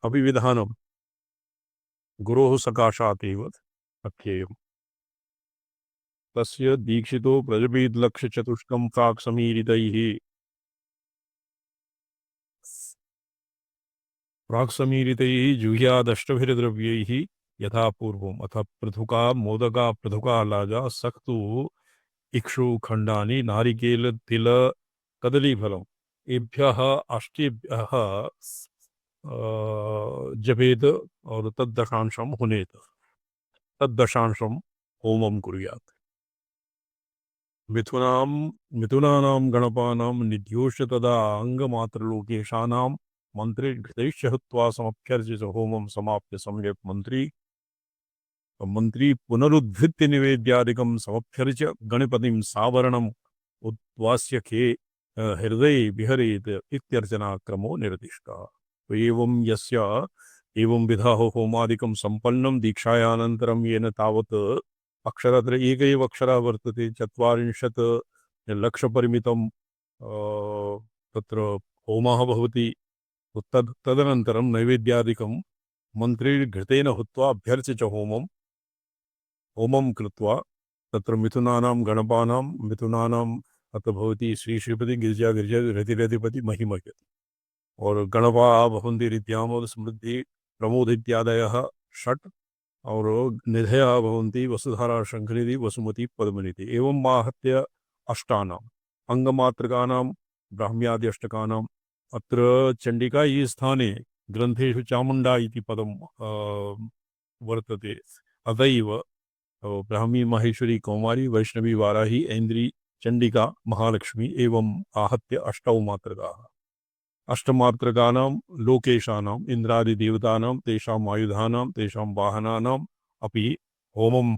अभिविधानं गुरोः सकाशादेव अध्येयम्। तस्य दीक्षितो प्रजभेदलक्ष्यचतुष्कं प्राक् जुह्यादष्टभिर्द्रव्यैः यथा पूर्वम्। अथ पृथुका मोदका पृथुका लाजा सक्तु इक्षुखण्डानि नारिकेल तिल कदलीफलम् एभ्यः अष्टेभ्यः जपेत और तद्दशांशं हुनेत। तद्दशांशं होमं कुर्यात्। मिथुनानां गणपानां निध्योष्य तदा अंगमात्रलोकेशानां मंत्रे घृतैश्च हुत्वा समभ्यर्च्य च होमं समाप्य सम्यक् मंत्री पुनरुद्धृत्य निवेद्यादिकं समभ्यर्च्य गणपतिं सावरणम् उद्वास्य खे हृदये विहरेत् इत्यर्चना क्रमो निर्दिष्टः। तो एवं यस्य एवं विधा होमादिकं संपन्नं दीक्षायानन्तरं येन तावत् अक्षरात्र एक एव अक्षरः वर्तते 40 लक्षपरिमितं तत्र होमः भवति। तदनन्तरं नैवेद्यादिकं मन्त्रेण हुत्वा अभ्यर्च्य च होमं कृत्वा तत्र मिथुनानां गणपानां मिथुनानाम् अत्र भवति श्री श्रीपति गिरिजा गिरिजा रतिरधिपति महिमयति और गणपा भवन्ति रिद्यामोद समृद्धि प्रमोद इत्यादयः षट् और निधया भवन्ति वसुधारा शंखनिधि वसुमती पद्मनिधि एवं आहत्य अष्टानाम् अंगमात्रकानां ब्राह्म्यादि अष्टकानाम् अत्र चंडिका ये स्थाने ग्रंथेषु चामुंडा इति पदं वर्तते। अतएव ब्राह्मी माहेश्वरी कौमारी वैष्णवी वाराही ऐन्द्री चंडिका महालक्ष्मी एवं आहत्य अष्टौ मात्रकाः। अष्टमात्रकानां लोकेशानाम् इन्द्रादिदेवतानां तेषाम् आयुधानां तेषां वाहनानाम् अपि होमं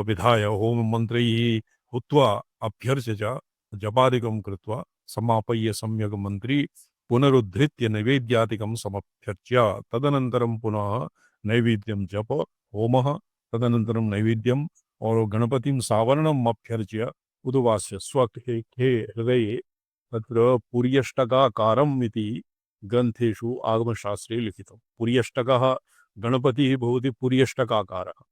विधाय होममन्त्रैः हुत्वा अभ्यर्च्य च जपादिकं कृत्वा समापय्य सम्यक् मन्त्री पुनरुद्धृत्य नैवेद्यादिकं समभ्यर्च्य तदनन्तरं पुनः नैवेद्यं जप होमः तदनन्तरं नैवेद्यं और गणपतिं सावरणम् अभ्यर्च्य उद्वास्य स्वखे हृदये तत्र पुर्यष्टकाकारम् इति ग्रन्थेषु आगमशास्त्रे लिखितं। पुर्यष्टकः गणपतिः भवति पुर्यष्टकाकारः।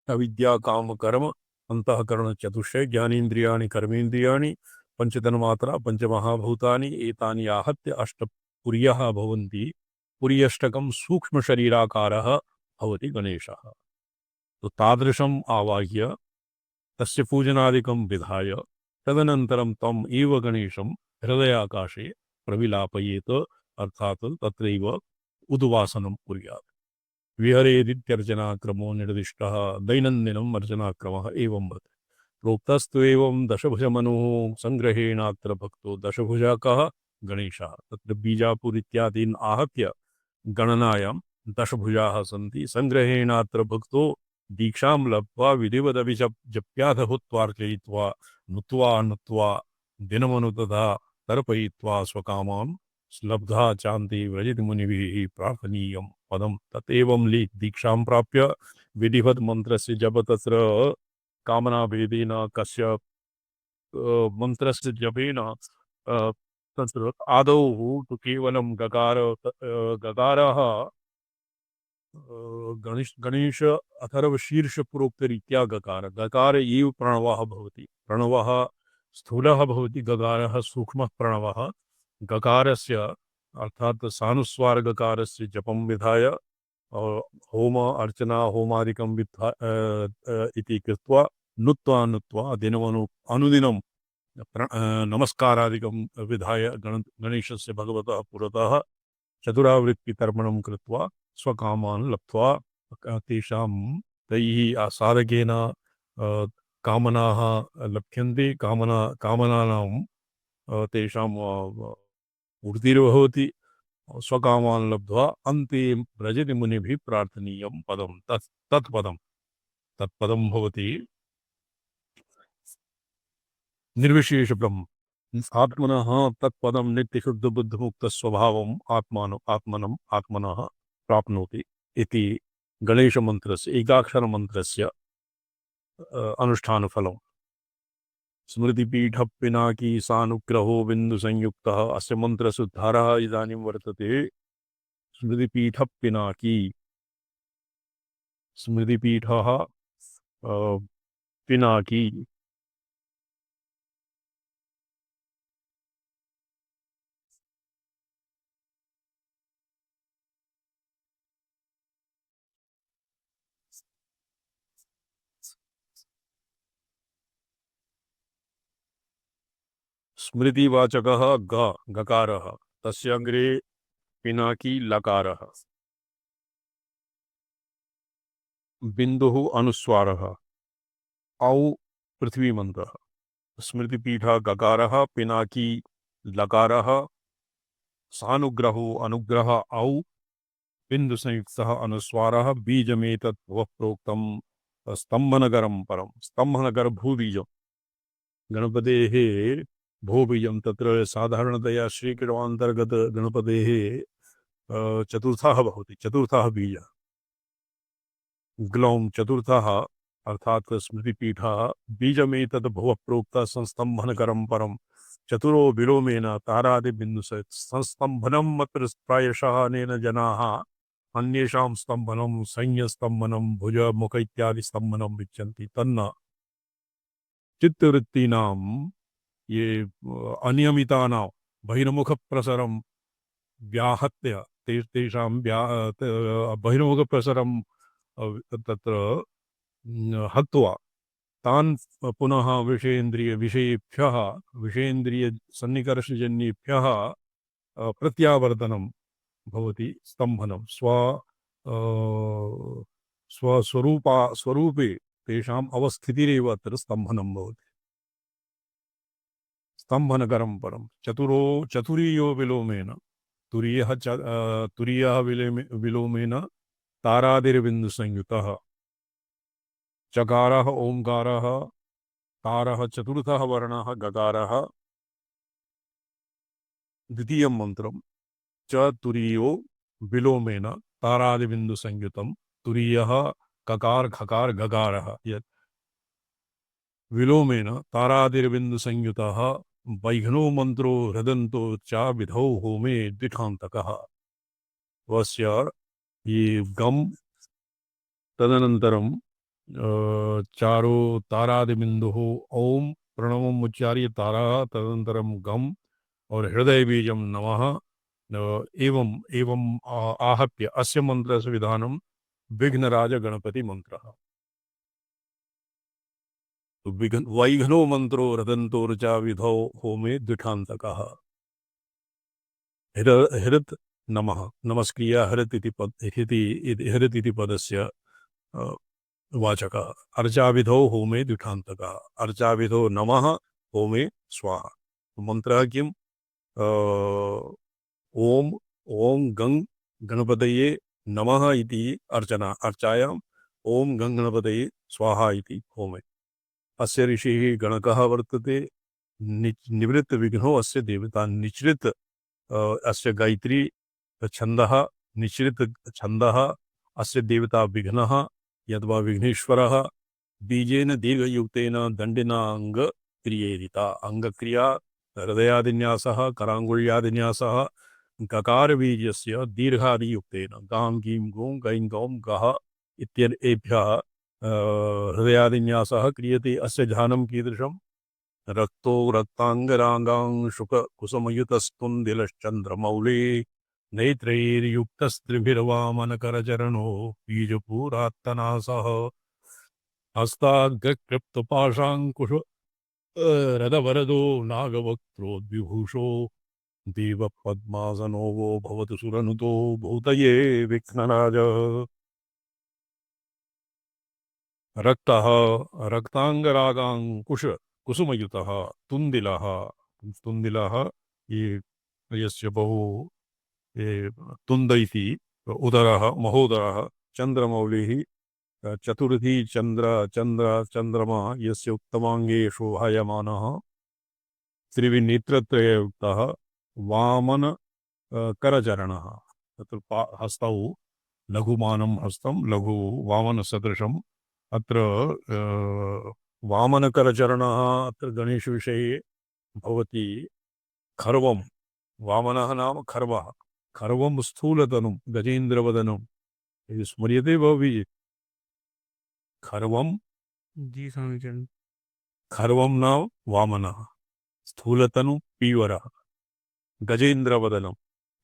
अविद्या काम कर्म अंतःकरण चतुष्टय ज्ञानेन्द्रियाणि कर्मेन्द्रियाणि पंचतन्मात्रा पंचमहाभूतानि एतानि आहत्य अष्टपुर्यः भवन्ति। पुर्यष्टकं सूक्ष्म शरीराकारः भवति गणेशः। तो तादृशम् आवाह्य तस्य पूजनादिकं विधाय तदनन्तरं तम् एव गणेशं हृदयाकाशे प्रविलापयेत अर्थात् तत्रैव उद्वासनं कुर्यात्। विहरेदित्यर्चनाक्रमो निर्दिष्टः। दैनन्दिनम् अर्चनाक्रमः एवं भवति। प्रोक्तस्तु एवं दशभुजमनुः संग्रहेणात्र भक्तो दशभुजकः गणेशः। तत्र बीजापुर इत्यादीन् आहत्य गणनायां दशभुजाः सन्ति। संग्रहेणात्र भक्तो दीक्षां लब्ध्वा विधिवदपि जप्याथ हुत्वार्चयित्वा नुत्वा दिनमनुतथा तर्पयित्वा स्वकामान् लब्धा चान्ति व्रजति मुनिभिः प्रार्थनीयं पदं तदेवं दीक्षां प्राप्य विधिवत् मन्त्रस्य जप तत्र कामनाभेदेन कस्य मन्त्रस्य जपेन तत्र आदौ तु केवलं गकारः गणेश अथर्व शीर्ष प्रोक्त रीत्या गकार एव प्रणवः भवति। प्रणवः स्थूलः भवति गकारः सूक्ष्मः प्रणवः। गकारस्य अर्थात सानुस्वार गकारस्य जपं विधाय और होम अर्चना होमादिकं इति कृत्वा नुत्वा अनुदिनं नमस्कारादिकं विधाय गणेशस्य भगवतः पुरतः चतुरावृत्तितर्पणं कृत्वा स्वकामान् लब्ध्वा तेषां तैः साधकेन कामनाः लभ्यन्ते। कामनानां तेषां पूर्तिर्भवति। स्वकामान् लब्ध्वा अन्ते व्रजति मुनिभिः प्रार्थनीयं पदं तत्पदं भवति निर्विशेषब्रह्म। आत्मनः तत्पदं नित्यशुद्धबुद्धमुक्तस्वभावम् आत्मनः प्राप्नोति इति गणेशमन्त्रस्य एकाक्षरमन्त्रस्य अनुष्ठानफलम्। स्मृतिपीठ पिनाकी सानुग्रहो बिन्दुसंयुक्तः अस्य मन्त्रस्य उद्धारः इदानीं वर्तते। स्मृतिपीठ पिनाकी, स्मृतिपीठ पिनाकी। स्मृतिवाचकः गकारः, तस्य अग्रे पिनाकी लकारः। बिन्दुः अनुस्वारः, औ पृथ्वीमन्त्रः। स्मृतिपीठ गकारः, पिनाकी लकारः, सानुग्रहो अनुग्रह औ बिन्दुसंयुक्तः अनुस्वारः। बीजमेतत् वः प्रोक्तं स्तम्भनगरं परं। स्तम्भनगर भूबीजं, गणपतेः भूबीजं। तत्र साधारणतया श्रीकृतवान्तर्गत गणपतेः चतुर्थः भवति, चतुर्थः बीजः। ग्लौं चतुर्थः अर्थात स्मृतिपीठः। बीजमेतद् भुवः प्रोक्तः संस्तम्भनकरं परं। चतुरो विलोमेन तारादिबिन्दु संस्तम्भनम् अत्र प्रायशः अनेन जनाः अन्येषां स्तम्भनं, संज्ञस्तम्भनं, भुज मुख इत्यादि स्तम्भनं विच्छन्ति। तन्न चित्तवृत्तीनां ये अनियमितानां बहिर्मुखप्रसरं व्याहत्य तेषां बहिर्मुखप्रसरं तत्र हत्वा तान् पुनः विषयेभ्यः विषयेन्द्रियसन्निकर्षजन्येभ्यः प्रत्यावर्तनं भवति स्तम्भनं। स्वरूपे तेषाम् अवस्थितिरेव अत्र स्तम्भनं भवति। स्तम्भनकरं परं। चतुरीयो विलोमेन, तुरीयः विलोमेन तारादिर्बिन्दुसंयुतः। चकारः ओंकारः, कारः चतुर्थः वर्णः गकारः। द्वितीयं मन्त्रं च तुरीयो विलोमेन तारादिबिन्दुसंयुतं। तुरीयः ककार खकार गकारः। यत् विलोमेन तारादिर्बिन्दुसंयुतः वैघ्नो मन्त्रो हृदन्तो च विधौ होमे द्विठान्तकः। वस्य ये गम तदनन्तरं चारो तारादिबिन्दुः ओम प्रणवम् उच्चार्य तारा तदनन्तरं गम और हृदय बीजम नमः एवं एवं आहप्य अस्य मंत्रस्य विधानं विघ्नराज गणपति मंत्रः। तो वैघ्नो मंत्रो रदन्तोर्चा विधौ होमे द्विठान्तकः। हृत् नमः, नमस्क्रिया हृत् इति पद हृत् इति पदस्य वाचकः। अर्चाविधौ होमे द्विठान्तकः। अर्चाविधौ नमः, होमे स्वाहा। मंत्रः किम्? ओम ओम गंग गणपतये नमः इति अर्चना अर्चायाम्। ओम गंग गणपतये स्वाहा इति होमे। अस्य ऋषिः गणकः वर्तते। निवृत्त विघ्नो अस्य देवता। निचृत अस्य गायत्री छन्दः। निचृत छन्दः अस्य देवता विघ्नः यद्वा विघ्नेश्वरः। बीजेन दीर्घयुक्तेन दण्डिना अङ्गक्रियेरिता। अङ्गक्रिया हृदयादिन्यासः, कराङ्गुल्यादिन्यासः। गकारबीजस्य दीर्घादियुक्तेन गां गीं गूं गैं गौं गः इत्येभ्यः हृदयादिन्यासः क्रियते। अस्य ध्यानं कीदृशम्? रक्तो रक्तांगरागां शुक कुसुमयुतस्तुन्दिलश्चन्द्रमौले नेत्रैर्युक्तस्त्रिभिर्वामनकरचरणो बीजपूरात्तनासः। हस्ताग्रकृप्तपाशाङ्कुश रदवरदो नागवक्त्रोद्विभूषो देवपद्मासनो वो भवतु सुरनुतो भूतये विघ्नराज। रक्तः रक्तांगरागांकुश कुसुमयुतः तुन्दिलः। तुन्दिलः ये यस्य बहु ये तुन्द इति उदरः महोदरः। चन्द्रमौलिः चतुर्थी चन्द्रमा यस्य उत्तमाङ्गे शोभायमानः। त्रिविनेत्रत्रययुक्तः वामन करचरणः। तत्र हस्तौ लघुमानं हस्तं लघु वामनसदृशम्। अत्र वामनकरचरणः अत्र गणेशविषये भवति। खर्वं वामनः नाम खर्वः। खर्वं स्थूलतनुं गजेन्द्रवदनं, ये स्मर्यते भवि खर्वं जी स्वामी चरण। खर्वं नाम वामनः, स्थूलतनु पीवरः, गजेन्द्रवदनं,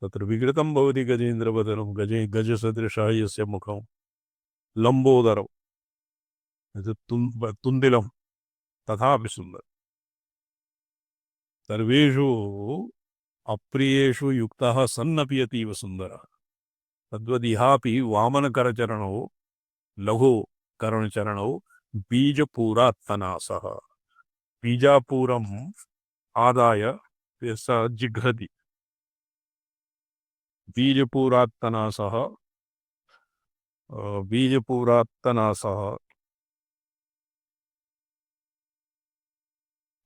तत्र विकृतं भवति गजेन्द्रवदनं, गजसदृशः यस्य मुखं, लम्बोदरं तुन्दिलं तथापि सुन्दरं, सर्वेषु अप्रियेषु युक्तः सन्नपि अतीव सुन्दरः, तद्वदिहापि वामनकरचरणौ लघु करणचरणौ बीजपूरात्तनासः, बीजापूरम् आदाय स जिघ्रति, बीजपूरात्तनासः बीजपूरात्तनासः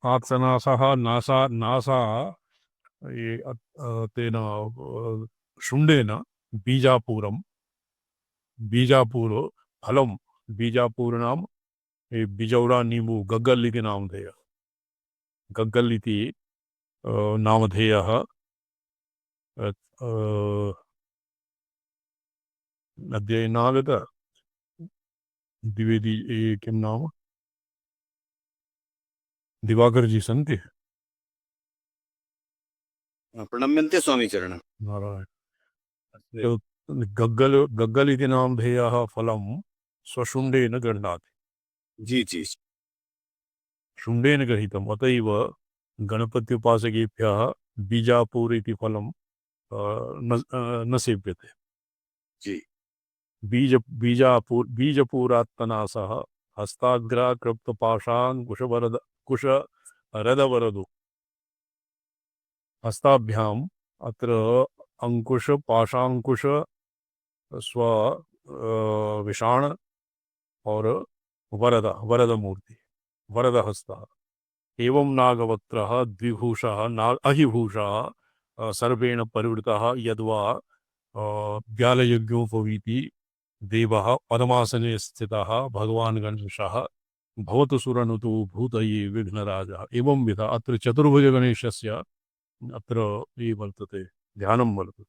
आत्तनासः नासा नासा ये तेन शुण्डेन बीजापूरं बीजापूर फलं बीजापूर नाम ये बिजौरा नींबू गग्गल इति नामधेयः, गग्गल इति नामधेयः अद्य नागत द्विवेदी किं नाम दिवाकर जी सन्ति प्रणम्यन्ते स्वामी चरण। नारायण गग्गल इति नामधेयः फलं स्वशुण्डेन गृह्णाति, जी जी। शुण्डेन गृहीतम्, अत एव गणपत्युपासकेभ्यः बीजापूर इति फलं न सेव्यते। जी। बीजपूरात्तनासः हस्ताग्राकृप्तपाशाङ्कुशरदवरदु, हस्ताभ्याम् अत्र अंकुश पाशांकुश स्व विषाण और वरद मूर्ति वरद हस्तः एवं नागवक्त्रः द्विभूषः अहिभूषः सर्वेण परिवृतः यद्वा व्यालयज्ञोपवीति देवः पद्मासने स्थितः भगवान् गणेशः भवतु सुरनुतु भूतये विघ्नराजः, एवं विध अत्र चतुर्भुज गणेशस्य अत्र ये वर्तते ध्यानं वर्तते,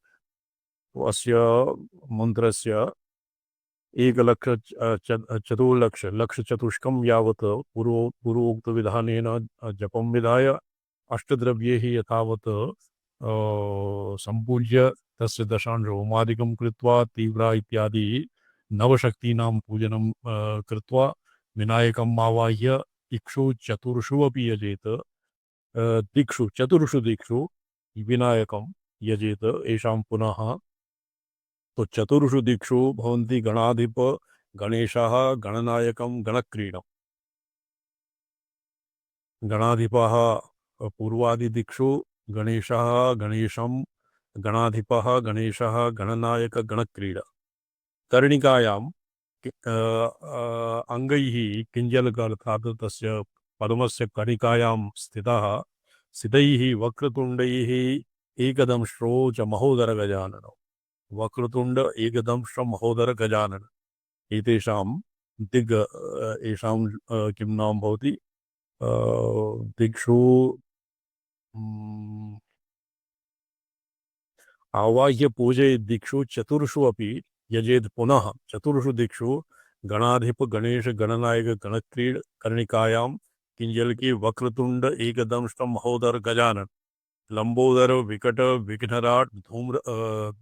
अस्य मन्त्रस्य 1,00,000 यावत् पूर्वोक्तविधानेन जपं विधाय अष्टद्रव्यैः यथावत् सम्पूज्य तस्य दशांशहोमादिकं कृत्वा तीव्रा इत्यादि नवशक्तीनां पूजनं कृत्वा विनायकम् आवाह्य इक्षु चतुर्षु अपि यजेत, दिक्षु चतुर्षु दिक्षु विनायकं यजेत, येषां पुनः तो चतुर्षु दिक्षु भवन्ति गणाधिप गणेशः गणनायकं गणक्रीडं, गणाधिपः पूर्वादिदिक्षु गणेशः गणेशं गणाधिपः गणेशः गणनायक गणक्रीडा, कर्णिकायां अंगैः किंजलकार्थात् तस्य पद्मस्य कर्णिकायां स्थितैः वक्रतुण्डैः एकदंष्ट्रो च महोदर गजाननौ, वक्रतुंड एकदंश महोदर गजानन एतेषां दिग् येषां किं नाम भवति दिक्षु आवाह्य पूजयेत्, दिक्षु चतुर्षु अपि यजेत्, पुनः चतुर्षु दिक्षु गणाधिप गणेश गणनायक गणक्रीड कर्णिकायां किंजलकी वक्रतुंड एकदंश महोदर गजानन लंबोदर विकट विघ्नराट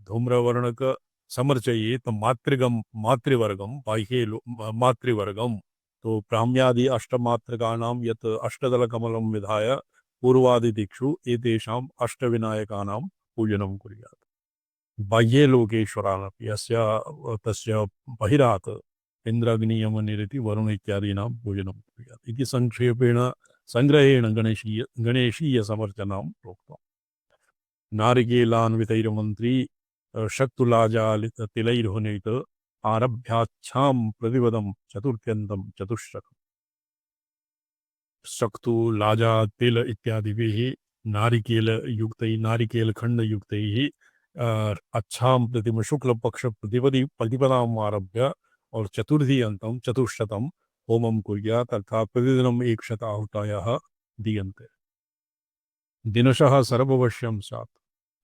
धूम्रवर्णक समर्चयेत मातृवर्गम बाह्ये मातृवर्गम, तो ब्राह्म्यादि अष्टमात्रकानां यत् अष्टदल कमलं विधाय पूर्वादिदिक्षु एतेषाम् अष्टविनायकानां पूजनं कुर्यात्, बाह्ये लोकेश्वरानपि यस्य तस्य बहिरात् इन्द्राग्नियमनिरिति वरुण इत्यादीनां पूजनं कुर्यात् इति संक्षेपेण संग्रहेण गणेशीय समर्चनां प्रोक्तम्। नारिकेलान्वितैर्मन्त्री शक्तुलाजालिततिलैर्हुनेत आरभ्याच्छां प्रतिपदं चतुर्थ्यन्तं चतुष्टकम्, शक्तु लाजा तिल इत्यादिभिः नारिकेल खंड युक्तैः अच्छां प्रतिम शुक्ल पक्ष प्रतिपदाम् आरभ्य और चतुर्थी अंतम चतुष्शतम होमं कुर्यात्, अर्थात प्रतिदिनम् 100 आहुतयः दीयन्ते, दिनशः सर्ववश्यं स्यात्,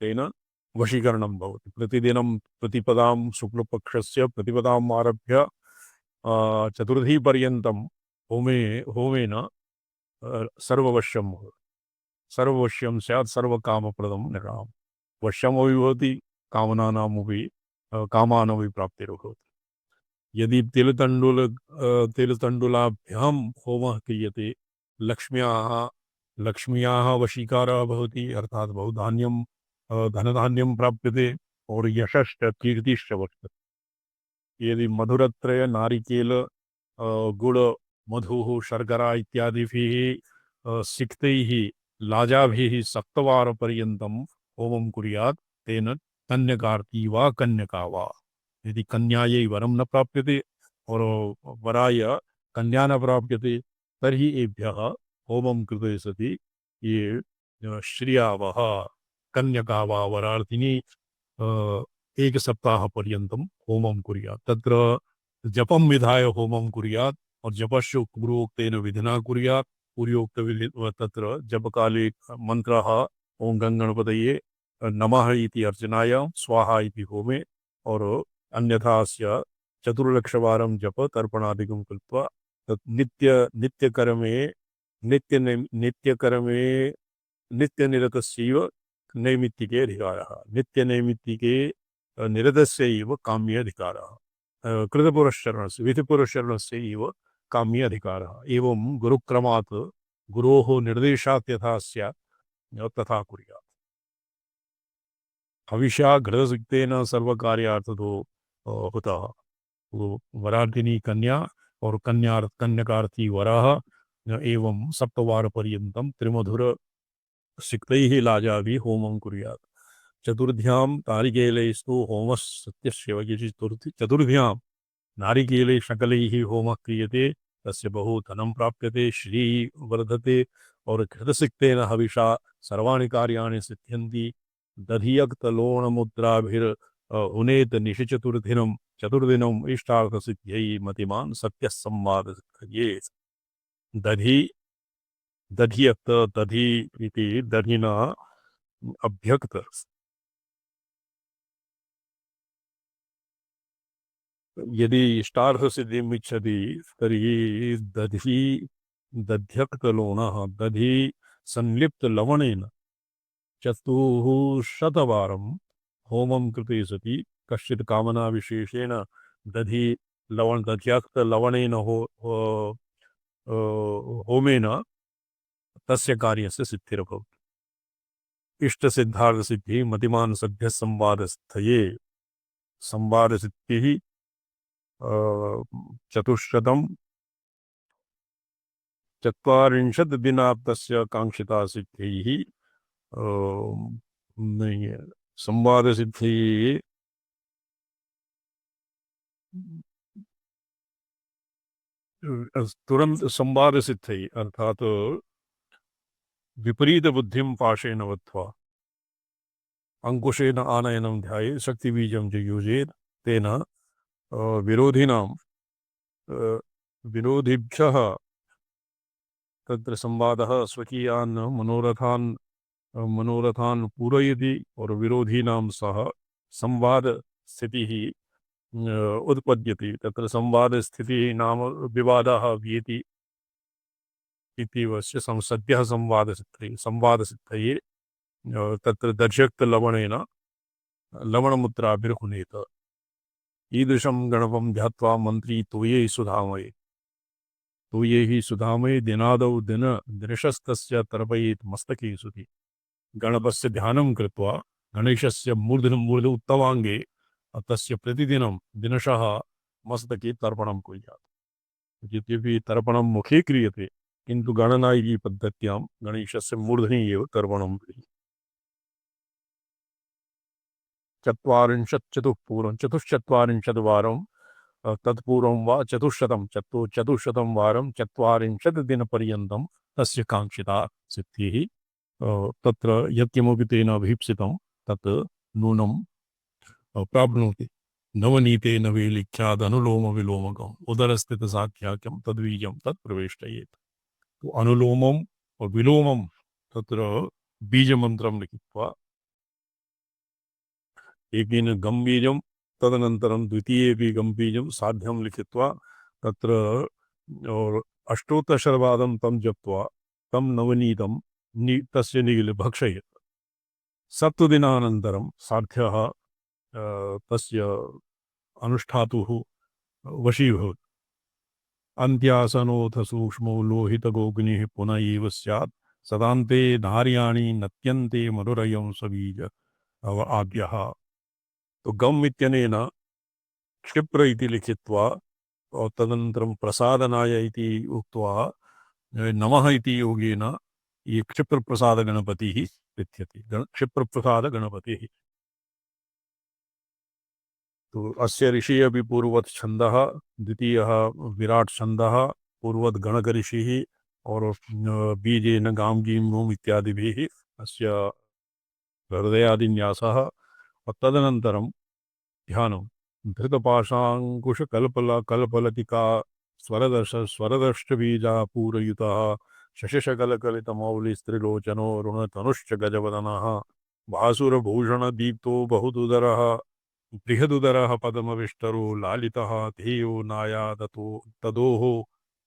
तेन वशीकरणं भवति। प्रतिदिनं प्रतिपदां शुक्लपक्षस्य प्रतिपदाम् आरभ्य चतुर्थीपर्यन्तं होमेन सर्ववश्यं भवति। सर्ववश्यं स्यात् सर्वकामप्रदं नृणाम्। वश्यमपि भवति, कामनानामपि कामानपि प्राप्तिर्भवति। यदि तिलतण्डुलाभ्यां होमः क्रियते, लक्ष्म्याः वशीकारः भवति, अर्थात् बहुधान्यं धनधान्यं प्राप्यते और यशश्च कीर्तिश्च वर्धते। यदि मधुरत्रय नारिकेल गुड़ मधुः शर्करा इत्यादिभिः सिक्तैः लाजाभिः सप्तवारपर्यन्तं होमं कुर्यात् तेन कन्यकार्ती वा कन्यका वा। यदि कन्यायै वरं न प्राप्यते और वराय कन्या न प्राप्यते तर्हि एभ्यः होमं कृते सति ये श्रियावः कन्यका वा वरार्थिनी एक सप्ताह पर्यन्तं होमं कुर्यात्। तत्र जपं विधाय होमं कुर्यात् और जपस्य पूर्वोक्तेन विधिना कुर्यात्। पूर्वोक्त विधि तत्र जपकाले मन्त्रः ओं गङ्गणपतये नमः इति अर्चनायां, स्वाहा इति होमे और अन्यथा अस्य चतुर्लक्षवारं जप तर्पणादिकं कृत्वा तत् नित्यकर्मे नित्यकर्मे नित्यनिरतस्यैव नैमित्तिके अधिकारः। नित्यनैमित्तिके निरतस्यैव काम्ये अधिकारः। कृतपुरश्चरणस्य विधिपुरश्चरणस्य एव काम्ये अधिकारः। एवं गुरुक्रमात् गुरोः निर्देशात् यथा स्यात् तथा कुर्यात्। हविषा घृतसिक्तेन सर्वकार्यार्थतो हुतः। वो वरार्थिनी कन्या और कन्यकार्थी वरः एवं सप्तवार पर्यन्तं त्रिमधुर सिक्तैः लाजाभिः होमं कुर्यात्। चतुर्ध्यां नारिकेलैस्तु होमः सत्यस्य चतुर्ध्यां नारिकेले शकलैः होमः क्रियते, तस्य बहु धनं प्राप्यते, श्रीः वर्धते और घृतसिक्तेन हविषा सर्वाणि कार्याणि सिद्ध्यन्ति। दधियक्तलोणमुद्राभिर् उनेत चतुर्दिनम् इष्टार्थसिद्ध्यै मतिमान् सत्यः संवादसिद्धये। दधि दधियक्त दधि इति दधिना अभ्यक्त। यदि इष्टार्थसिद्धिम् इच्छति तर्हि दधि दध्यक्तलोणः दधि संलिप्तलवणेन 400 होमं कृते सति कश्चित् कामना विशेषेण दधि दध्यक्तलवणेन होमेन तस्य कार्यस्य सिद्धिर्भवति। इष्टसिद्धार्थसिद्धिः मतिमान् सद्यः संवादस्थये। संवादसिद्धिः चतुश्शतं 40 दिनाप्तस्य काङ्क्षिता सिद्धिः नहीं है। संवादसिद्धिः तुरंत संवादसिद्धिः अर्थात विपरीत बुद्धिं पाशेन वत्वा अंकुशेन आनयनं ध्याये शक्तिबीजं च युजेत् तेन विरोधिभ्यः तत्र संवादः स्वकीयान् मनोरथान् पूरयति और विरोधिनां सह संवाद स्थितिः उत्पद्यते। तत्र संवाद स्थितिः नाम विवादः भीति इत्येवस्य सद्यः संवादसिद्धये तत्र दर्शक्तलवणेन लवणमुद्राभिर्हुनेत। ईदृशं गणपं ध्यात्वा मन्त्री तोये सुधामये तोये सुधामये दिनादौ दिनशस्तस्य तर्पयेत् मस्तके सुति। गणपस्य ध्यानं कृत्वा गणेशस्य मूर्ध उत्तमाङ्गे तस्य प्रतिदिनं दिनशः मस्तके तर्पणं कुर्यात्। यद्यपि तर्पणं मुखे क्रियते किन्तु गणनायिकी पद्धत्यां गणेशस्य मूर्धनि एव तर्पणं क्रियते। चतुश्चत्वारिंशद्वारं तत्पूर्वं वा चतुश्शतं वारं 40 दिनपर्यन्तं तस्य काङ्क्षिता सिद्धिः तत्र यत्किमपि तेन अभीप्सितं तत् नूनं प्राप्नोति। नवनीतेन वेलिख्यादनुलोम विलोमकम् उदरस्थितसाख्याख्यं तद्वीर्यं तत् प्रवेष्टयेत्। तो अनुलोमम और विलोमम तत्र बीजमन्त्रं लिखित्वा एकेन गम्बीजं तदनन्तरं द्वितीयेपि गम्बीजं साध्यं लिखित्वा तत्र और अष्टोत्तरशतवादं तं जप्त्वा तं नवनीतं तस्य निगिले भक्षयेत्। सप्तदिनानन्तरं साध्यः तस्य अनुष्ठातुः वशीभूत्। अन्त्यासनोऽथ सूक्ष्मो लोहितगोग्निः पुनः एव स्यात् सदान्ते नार्याणि नत्यन्ते मधुरयं सबीज आद्यः। तो गम इत्यनेन क्षिप्र इति लिखित्वा और तदनन्तरं प्रसादनाय इति उक्त्वा नमः इति योगेन ये क्षिप्रप्रसादगणपतिः इत्यति क्षिप्रप्रसादगणपतिः। तो अस्य ऋषि अपि पूर्ववत् छन्दः, द्वितीयः विराट् छन्दः, पूर्ववत् गणकऋषिः और बीजेन गां गीं गूम् इत्यादिभिः अस्य हृदयादिन्यासः और तदनन्तरं ध्यानं धृतपाशाङ्कुशकल्पलतिका स्वरदर्शबीजा पूरयुतः शशिशकलकलितमौलिस्त्रिलोचनो रुणतनुश्च गजवदनः भासुरभूषणदीप्तो बहुदुदरः बृहदुदरः पदमविष्टरो लालितः ध्येयो नायादतो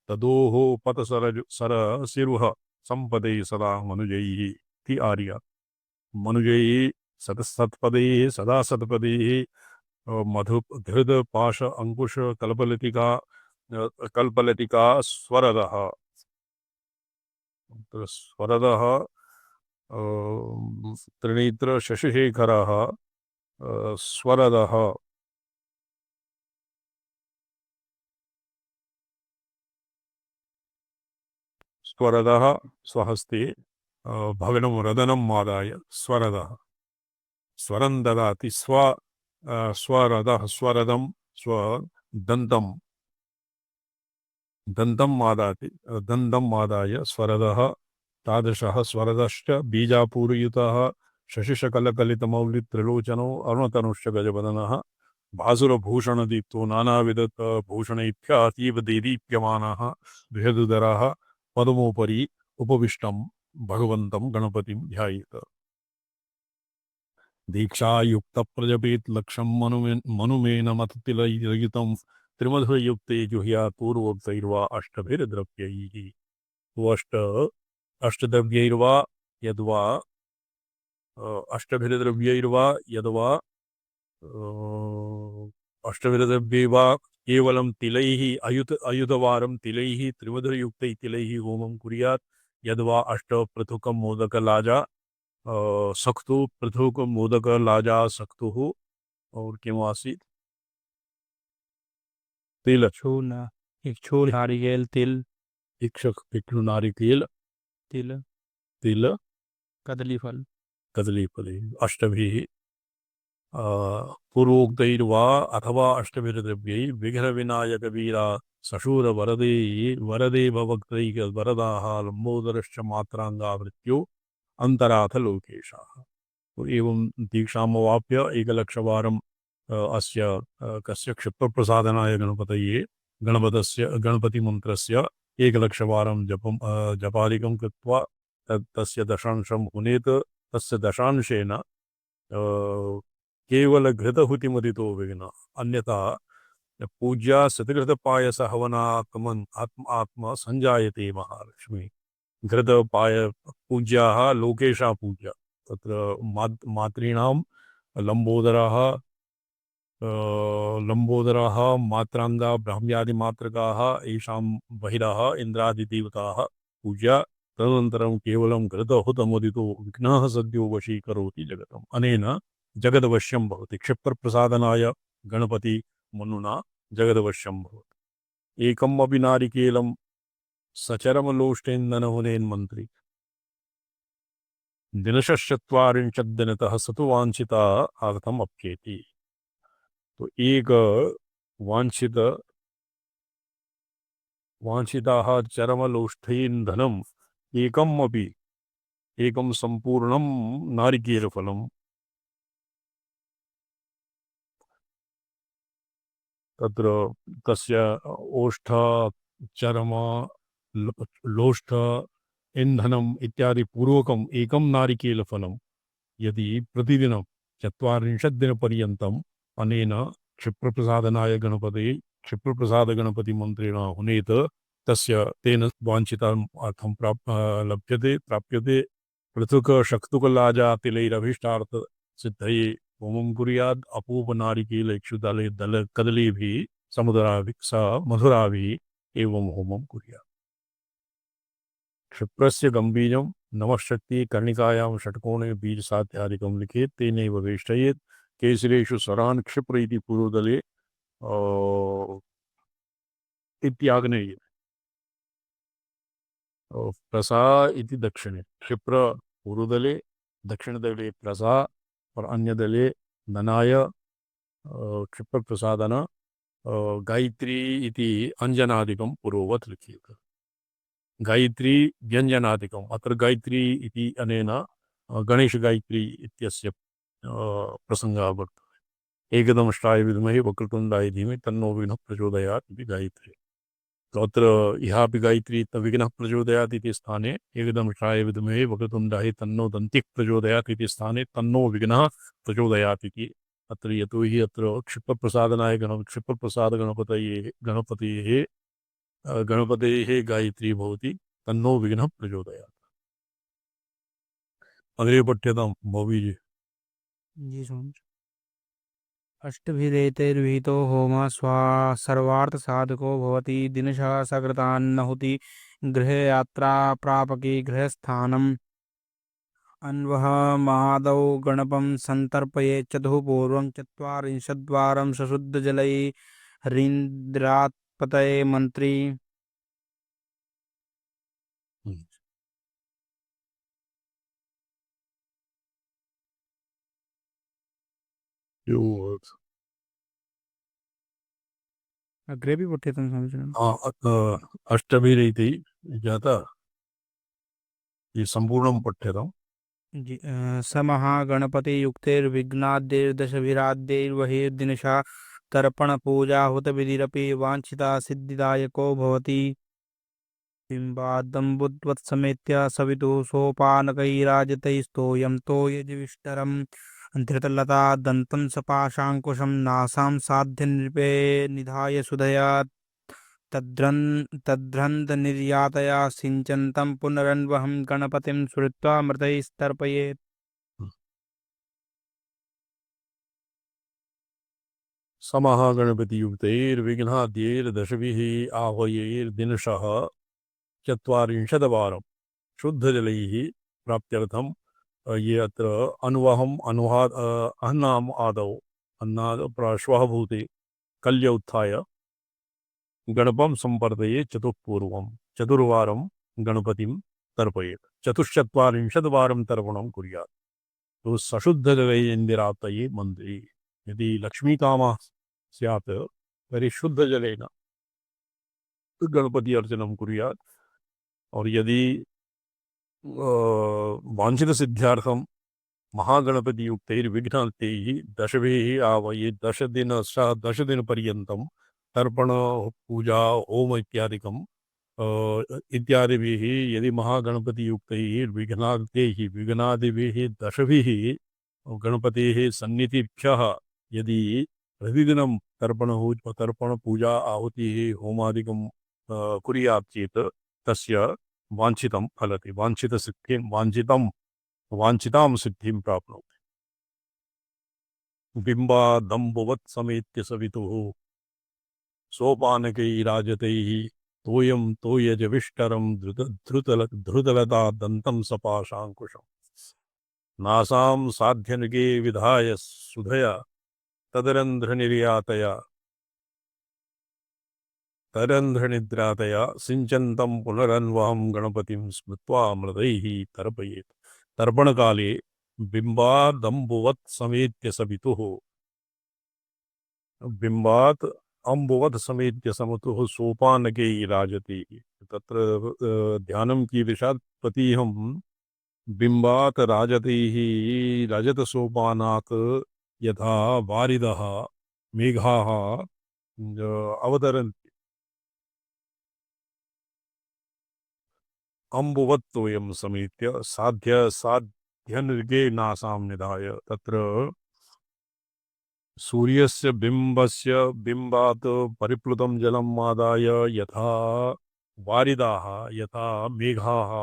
तदोः पतसरसिरुह संपदे सदा मनुजैः इति आर्य। मनुजैः सतसत्पदैः सदा सत्पदैः मधु धृद पाश अंकुश कल्पलतिका स्वरदः। स्वरदः त्रिनेत्र शशिशेखरः स्वरदः स्वरदः स्वहस्ते भगनं रदनम् आदाय स्वरदः स्वरं ददाति स्वरदः स्वरदं दन्तम् आदाय स्वरदः तादृशः स्वरदश्च बीजापूरयुतः शशिशकलकलितमौलित्रिलोचनो अरुणतनुश्च गजवदनः भासुरभूषणदीप्तो नानाविधभूषणैभ्य अतीव देदीप्यमानः बृहदुदरः पदमोपरि उपविष्टं भगवन्तं गणपतिं ध्यायेत्। दीक्षायुक्त प्रजपेत लक्षं मनुमेन मततिलयुतं त्रिमधुरयुक्ते जुह्यात् पूर्वोक्तैर्वा अष्टभिर्द्रव्यैः। तो अष्टद्रव्यैर्वा यद्वा अष्टभिर्द्रव्यैर्वा यद्वा अष्टभिर्द्रव्ये वा केवलं तिलैः अयुधवारं तिलैः त्रिमधुरयुक्तैः तिलैः होमं कुर्यात् यद्वा अष्टपृथुकं मोदकलाजा सक्तु पृथुक मोदक लाजा सक्तु और किम आसीत् तिल इक्षु नारिकेल तिल इक्षक पिक्लु नारिकेल तिल तिल कदली फल कदलीफले अष्टभिः पूर्वोक्तैर्वा अथवा अष्टभिर्द्रव्यैः विघ्नविनायकवीरा वरदे भवक्तैः वरदाः लम्बोदरश्च मात्राङ्गावृत्यो अंतराथ लोकेशाः। तो एवं दीक्षामवाप्य एकलक्षवारं अस्य कस्य क्षिप्रप्रसादनाय गणपतये गणपतिमन्त्रस्य एकलक्षवारं जपादिकं कृत्वा तस्य दशांशं हुनेत्। तस्य दशांशेन केवल घृतहुतिमदितो विघ्न अन्यथा पूज्या सतघृतपायस हवनात्मन् आत्मा संजायते महालक्ष्मी। घृतपाय पूज्याः लोकेशा पूज्या तत्र मातॄणां लम्बोदराः मात्राङ्गा ब्राह्म्यादिमात्रकाः येषां बहिरः इन्द्रादिदेवताः पूज्या। तदनन्तरं केवलं घृतहुतमुदितो विघ्नः सद्यो वशीकरोति जगतम्। अनेन जगदवश्यं भवति। क्षिप्रप्रसादनाय गणपति मनुना जगदवश्यं भवति। एकम् अपि नारिकेलं सचरमलोष्टेन्दनहुनेन्मन्त्री दिनशश्चत्वारिंशद्दिनतः स तु वाञ्छिता आगतम् अप्येति। तो एक वाञ्छिताः चरमलोष्ठेन्धनम् एकं सम्पूर्णं नारिकेलफलं तत्र तस्य ओष्ठ चरम लोष्ठ ईन्धनम् इत्यादि पूर्वकम् एकं नारिकेलफलं यदि प्रतिदिनं चत्वारिंशद्दिनपर्यन्तम् अनेन क्षिप्रप्रसादनाय गणपते क्षिप्रप्रसादगणपतिमन्त्रेण हुनेत तस्य तेन वाञ्छितम् अर्थं प्राप्यते पृथुक शक्तुकलाजातिलैरभीष्टार्थ सिद्धये होमं कुर्याद् अपूपनारिकेलैक्षुदले दल कदलीभिः समुदराभिः सह मधुराभिः एवं होमं कुर्यात्। क्षिप्रस्य गम्भीरं नमः शक्ति कर्णिकायां षट्कोणे बीजसाध्यादिकं लिखेत् तेनैव वेष्टयेत् केसरेषु स्वरान् क्षिप्र इति पूर्वदले इत्याग्नेये प्रसा इति दक्षिणे क्षिप्र पूर्वदले दक्षिणदले प्रसा और अन्यदले ननाय क्षिप्रप्रसादन गायत्री इति अंजनादिकं पूर्ववत् लिख्यते। गायत्री व्यञ्जनादिकम् अत्र गायत्री इति अनेन गणेशगायत्री इत्यस्य प्रसङ्गः वर्तते। एकदमष्टाय विद्महे वक्रतुण्डाय धीमहि तन्नो विघ्नः प्रचोदयात् इति गायत्री। तो अत्र इहापि गायत्री विघ्नः प्रचोदयात् इति स्थाने एकदमष्टाय विद्महे वक्रतुण्डाय तन्नो दन्तिः प्रचोदयात् इति स्थाने तन्नो विघ्नः प्रचोदयात् इति अत्र यतोहि अत्र क्षिप्रप्रसादनाय गणपतेः गायत्री भवति तन्नो विघ्नः प्रचोदयात्। अग्रे पठ्यतां भोवी जी स्वामी। अष्टभिरेतैर्विहितो होमः सर्वार्थसाधको भवति दिनशः सकृतान्नहुति गृहे यात्रा प्रापके गृहस्थानम् अन्वः महादौ गणपं सन्तर्पये चतुः पूर्वं चत्वारिंशद्वारं सशुद्धजलैः हरीन्द्रात्पतये मन्त्री अग्रे भी पठ्यतां स्वामी। अष्टभिरीति जाता ये संपूर्णं पठ्यताम्। जी स महागणपतियुक्तैर्विघ्नाद्यैर्दशभिराद्यैर्बहिर्दिनशा तर्पणपूजा हुतविधिरपि वाञ्छिता सिद्धिदायको भवति। बिम्बादम्बुद्वत्समेत्य सवितुः सोपानकैराजतैस्तोयं तोयजविष्टरं धृतलता दन्तं सपाशाङ्कुशं नासां साध्यनृपे निधाय सुधया तद्रन्द निर्यातया सिञ्चन्तं पुनरन्वहं गणपतिं स्मृत्वा मृतैस्तर्पयेत्। समहागणपतियुक्तैर्विघ्नाद्यैर्दशभिः आह्वयैर्दिनशः चत्वारिंशद्वारं शुद्धजलैः प्राप्त्यर्थं ये अत्र अन्नाम् आदौ अन्नाद प्राश्वः भूते कल्य उत्थाय गणपं संपर्दये चतुर्वारं गणपतिं तर्पयेत्। चतुश्चत्वारिंशद्वारं तर्पणं कुर्यात्। तो सशुद्धजलैर्निरातये मन्त्री यदि लक्ष्मीकामः स्यात् तर्हि शुद्धजलेन गणपति अर्चनं कुर्यात्। और यदि वाञ्छितसिद्ध्यार्थं महागणपतियुक्तैर्विघ्नाद्यैः दशभिः आह्वये 10 दिनपर्यन्तं तर्पण पूजा होम इत्यादिभिः यदि विघ्नादिभिः दशभिः गणपतेः सन्निधिभ्यः यदि प्रतिदिनं तर्पण पूजा आहुतिः होमादिकं कुर्यात् चेत् तस्य वाञ्छितं फलति वाञ्छितां सिद्धिं प्राप्नोति। बिम्बादम्बुवत् समेत्य सवितुः सोपानकैराजतैः तोयं तोयजविष्टरं धृतलता दन्तं सपाशाङ्कुशम् नासां साध्यनगे विधाय सुधया तरन्ध्रनिद्रातया सिञ्चन्तं पुनरन्वहं गणपतिं स्मृत्वा मृदैः तर्पयेत्। तर्पणकाले बिम्बादम्बुवत् समेत्य सवितुः बिम्बात् अम्बुवत् समेत्य समतुः सोपानके राजते। तत्र ध्यानं कीदृशात् प्रतीहं बिम्बात् राजतैः रजतसोपानात् यथा वारिदः मेघाः अवतरन्ति अम्बुवत्तोयं समेत्य साध्यनृगे नासां निधाय। तत्र सूर्यस्य बिम्बस्य बिम्बात् परिप्लुतं जलम् आदाय यथा वारिदाः यथा मेघाः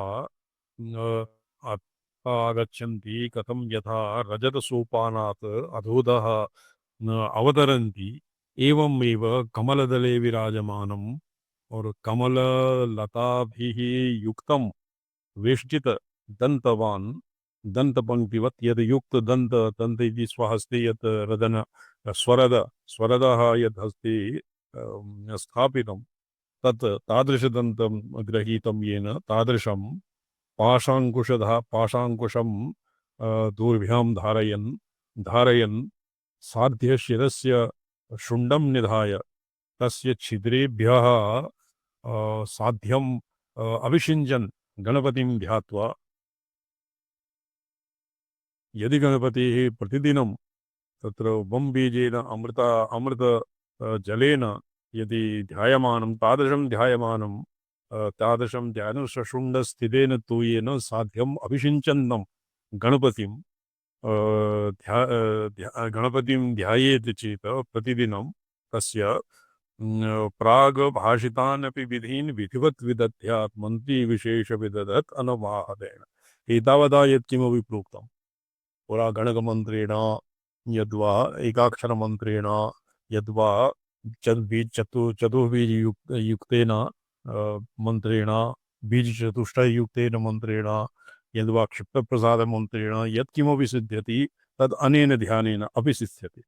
आगच्छन्ति कथं यथा रजतसोपानात् अधोदः अवतरन्ति एवमेव कमलदले विराजमानम् और कमललताभिः युक्तं वेष्टित दन्तवान् दन्तपङ्क्तिवत् यद् युक्त दन्त इति स्वहस्ते यत् रदन स्वरदः यद् हस्ते स्थापितं तत् तादृशदन्तं गृहीतं येन तादृशं पाशाङ्कुशं दूर्भ्यां धारयन् साध्यशिरस्य शुण्डं निधाय तस्य छिद्रेभ्यः साध्यं अभिषिञ्चन् गणपतिं ध्यात्वा यदि गणपतिः प्रतिदिनं तत्र वंबीजेन अमृत जलेन यदि ध्यायमानं तादृशं ध्यानशुण्डस्थितेन तूयेन साध्यम् अभिषिञ्चन्नं गणपतिं गणपतिं ध्यायेत् चेत् प्रतिदिनं तस्य प्राग् अपि विधीन् विधिवत् विदध्यात् मन्त्री विशेष विदधत् अनवाहदेन एतावता यत्किमपि प्रोक्तं पुरा गणकमन्त्रेण यद्वा एकाक्षरमन्त्रेण यद्वा चतुर्बीजयुक्तेन मन्त्रेण बीजचतुष्टयुक्तेन मन्त्रेण यद्वा क्षिप्तप्रसादमन्त्रेण यत्किमपि सिद्ध्यति तद् अनेन ध्यानेन अपि सिद्ध्यति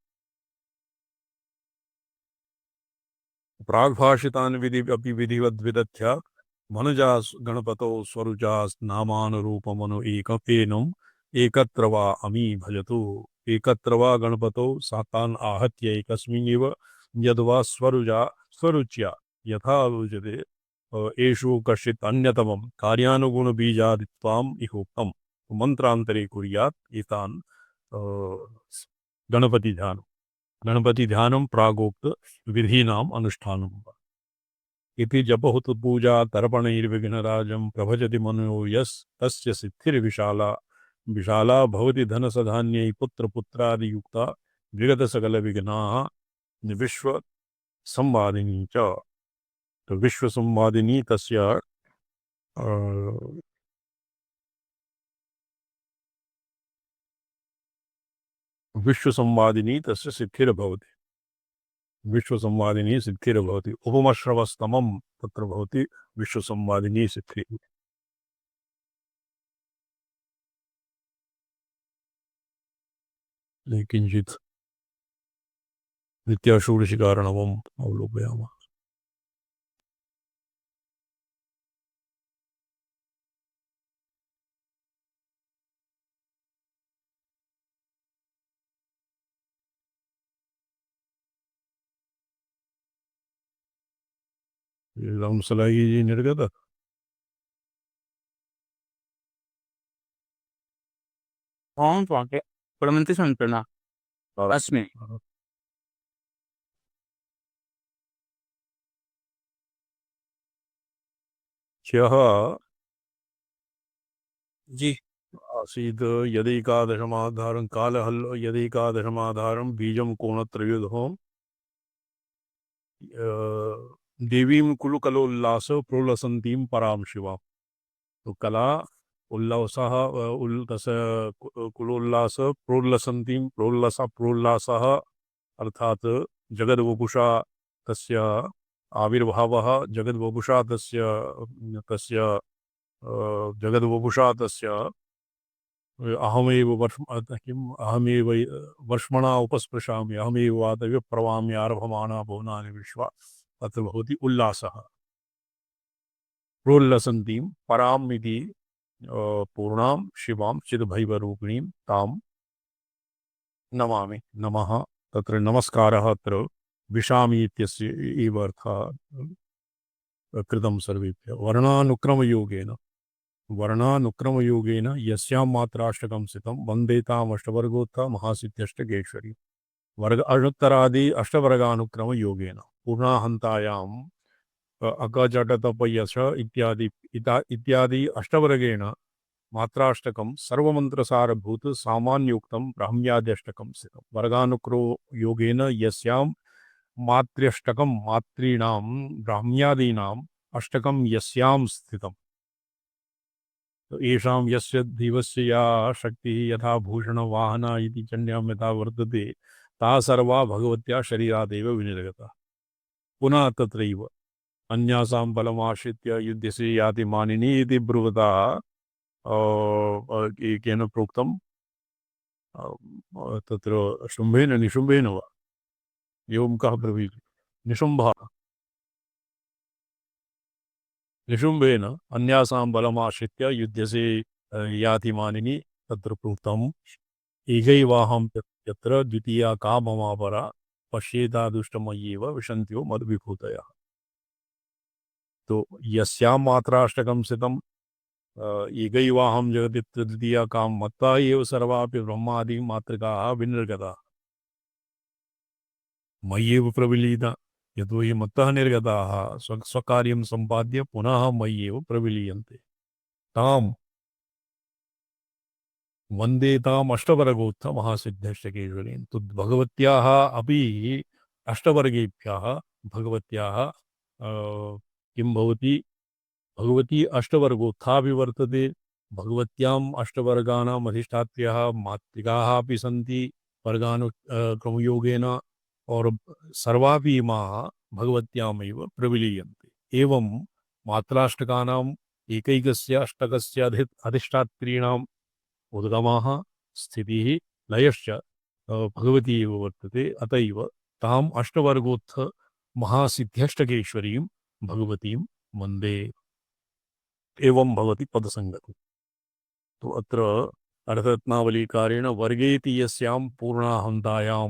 प्राग्भाषितान् अपि विधिवद्विदध्य मनुजा गणपतौ स्वरुजा नामानुरूपमनु एकपेनम् एकत्र वा अमी भजतु एकत्र वा गणपतौ सातान् आहत्य एकस्मिन्नेव यद्वा स्वरुच्या यथा रोचते एषु कश्चित् अन्यतमं कार्यानुगुणबीजादित्वाम् इहोक्तं मंत्रान्तरे कुर्यात् एतान् गणपतिध्यानं प्रागोक्त विधीनाम् अनुष्ठानम् इति जपहुत पूजा तर्पणैर्विघ्नराजं प्रभजति मनो यस्तस्य सिद्धिर्विशाला भवति धनसधान्यै पुत्रपुत्रादियुक्ता विगतसकलविघ्नाः विश्वसंवादिनी च तो विश्वसंवादिनी तस्य विश्वसंवादिनी तस्य सिद्धिर्भवति विश्वसंवादिनी सिद्धिर्भवति उपमश्रवस्तमं तत्र भवति विश्वसंवादिनी सिद्धिः किञ्चित् नित्याषोडशिकारणवम् अवलोकयामः रामसलाही जी निर्गत Vamos a que probablemente se me entrena. Hazme. ह्यः जी आसीत् यदैकादशमाधारं कालहल् यदैकादशमाधारं बीजं कोणत्रयोदशं देवीं कुलुकलोल्लास प्रोलसन्तीं परां शिवां तो कला उल्लासः कुलोल्लास प्रोल्लासः अर्थात् जगद्वपुषा तस्य आविर्भावः जगद्वपुषा तस्य जगद्वपुषा तस्य अहमेव वर्ष्मणा उपस्पृशामि अहमेव वातव्य प्रवाम्य आरभमाना भुवनानि विश्वा तत्र भवति उल्लासः प्रोल्लसन्तीं पराम् इति पूर्णां शिवां चिद्भैवरूपिणीं तां नमामि नमः तत्र नमस्कारः अत्र विशामि इत्यस्य एव अर्थः कृतं सर्वेभ्यः वर्णानुक्रमयोगेन यस्यां मात्राष्टकं स्थितं वन्दे तामष्टवर्गोत्थ महासिद्ध्यष्टकेश्वरी वर्ग अणुत्तरादि अष्टवर्गानुक्रमयोगेन पूर्णाहन्तायाम् अकजटतपयश इत्यादि अष्टवर्गेण मात्राष्टकं सर्वमन्त्रसारभूत सामान्योक्तं ब्राह्म्याद्यष्टकं स्थितं वर्गानुक्रो योगेन यस्यां मात्र्यष्टकं मातॄणां ब्राह्म्यादीनाम् अष्टकं यस्यां स्थितम् तो येषां यस्य दिवस्य या शक्तिः यथा भूषणवाहना इति चण्यां यथा वर्तते ता सर्वा भगवत्या शरीरादेव विनिर्गता पुनः तत्रैव अन्यासां बलमाश्रित्य युध्यसे याति मानिनी इति ब्रुवता केन प्रोक्तं तत्र शुम्भेन निशुम्भेन वा एवं कः ब्रवीति निशुम्भः निशुम्भेन अन्यासां बलमाश्रित्य युध्यसे याति मानिनी तत्र प्रोक्तम् एकैवाहं यत्र द्वितीया का ममापरा पश्येतादुष्टमय्येव विशन्त्यो मद्विभूतयः तो यस्यां मात्राष्टकं स्थितं एकैवाहं जगति द्वितीया कां मत्वा एव सर्वापि ब्रह्मादि मातृकाः विनिर्गताः मय्येव प्रविलीना यतो हि मत्तः निर्गताः स्वकार्यं सम्पाद्य पुनः मय्येव प्रविलीयन्ते ताम् वन्दे ताम् अष्टवर्गोत्थ महासिद्धेष्टकेश्वरीं तो भगवत्याः अपि अष्टवर्गेभ्यः भगवत्याः किं भवति भगवती अष्टवर्गोत्थापि वर्तते भगवत्याम् अष्टवर्गाणाम् अधिष्ठात्र्यः मातृकाः अपि सन्ति वर्गानुक्रमयोगेन और सर्वापि इमाः भगवत्यामेव प्रविलीयन्ते एवं मात्राष्टकानाम् एकैकस्य अष्टकस्य अधिष्ठात्रीणाम् उद्गमः स्थितिः लयश्च भगवती एव वर्तते अतएव ताम् अष्टवर्गोत्थ महासिद्ध्यष्टकेश्वरीं भगवतीं वन्दे एवं भवति पदसंगति तो अत्र अर्थरत्नावलीकारेण वर्गेति यस्यां पूर्णाहन्तायां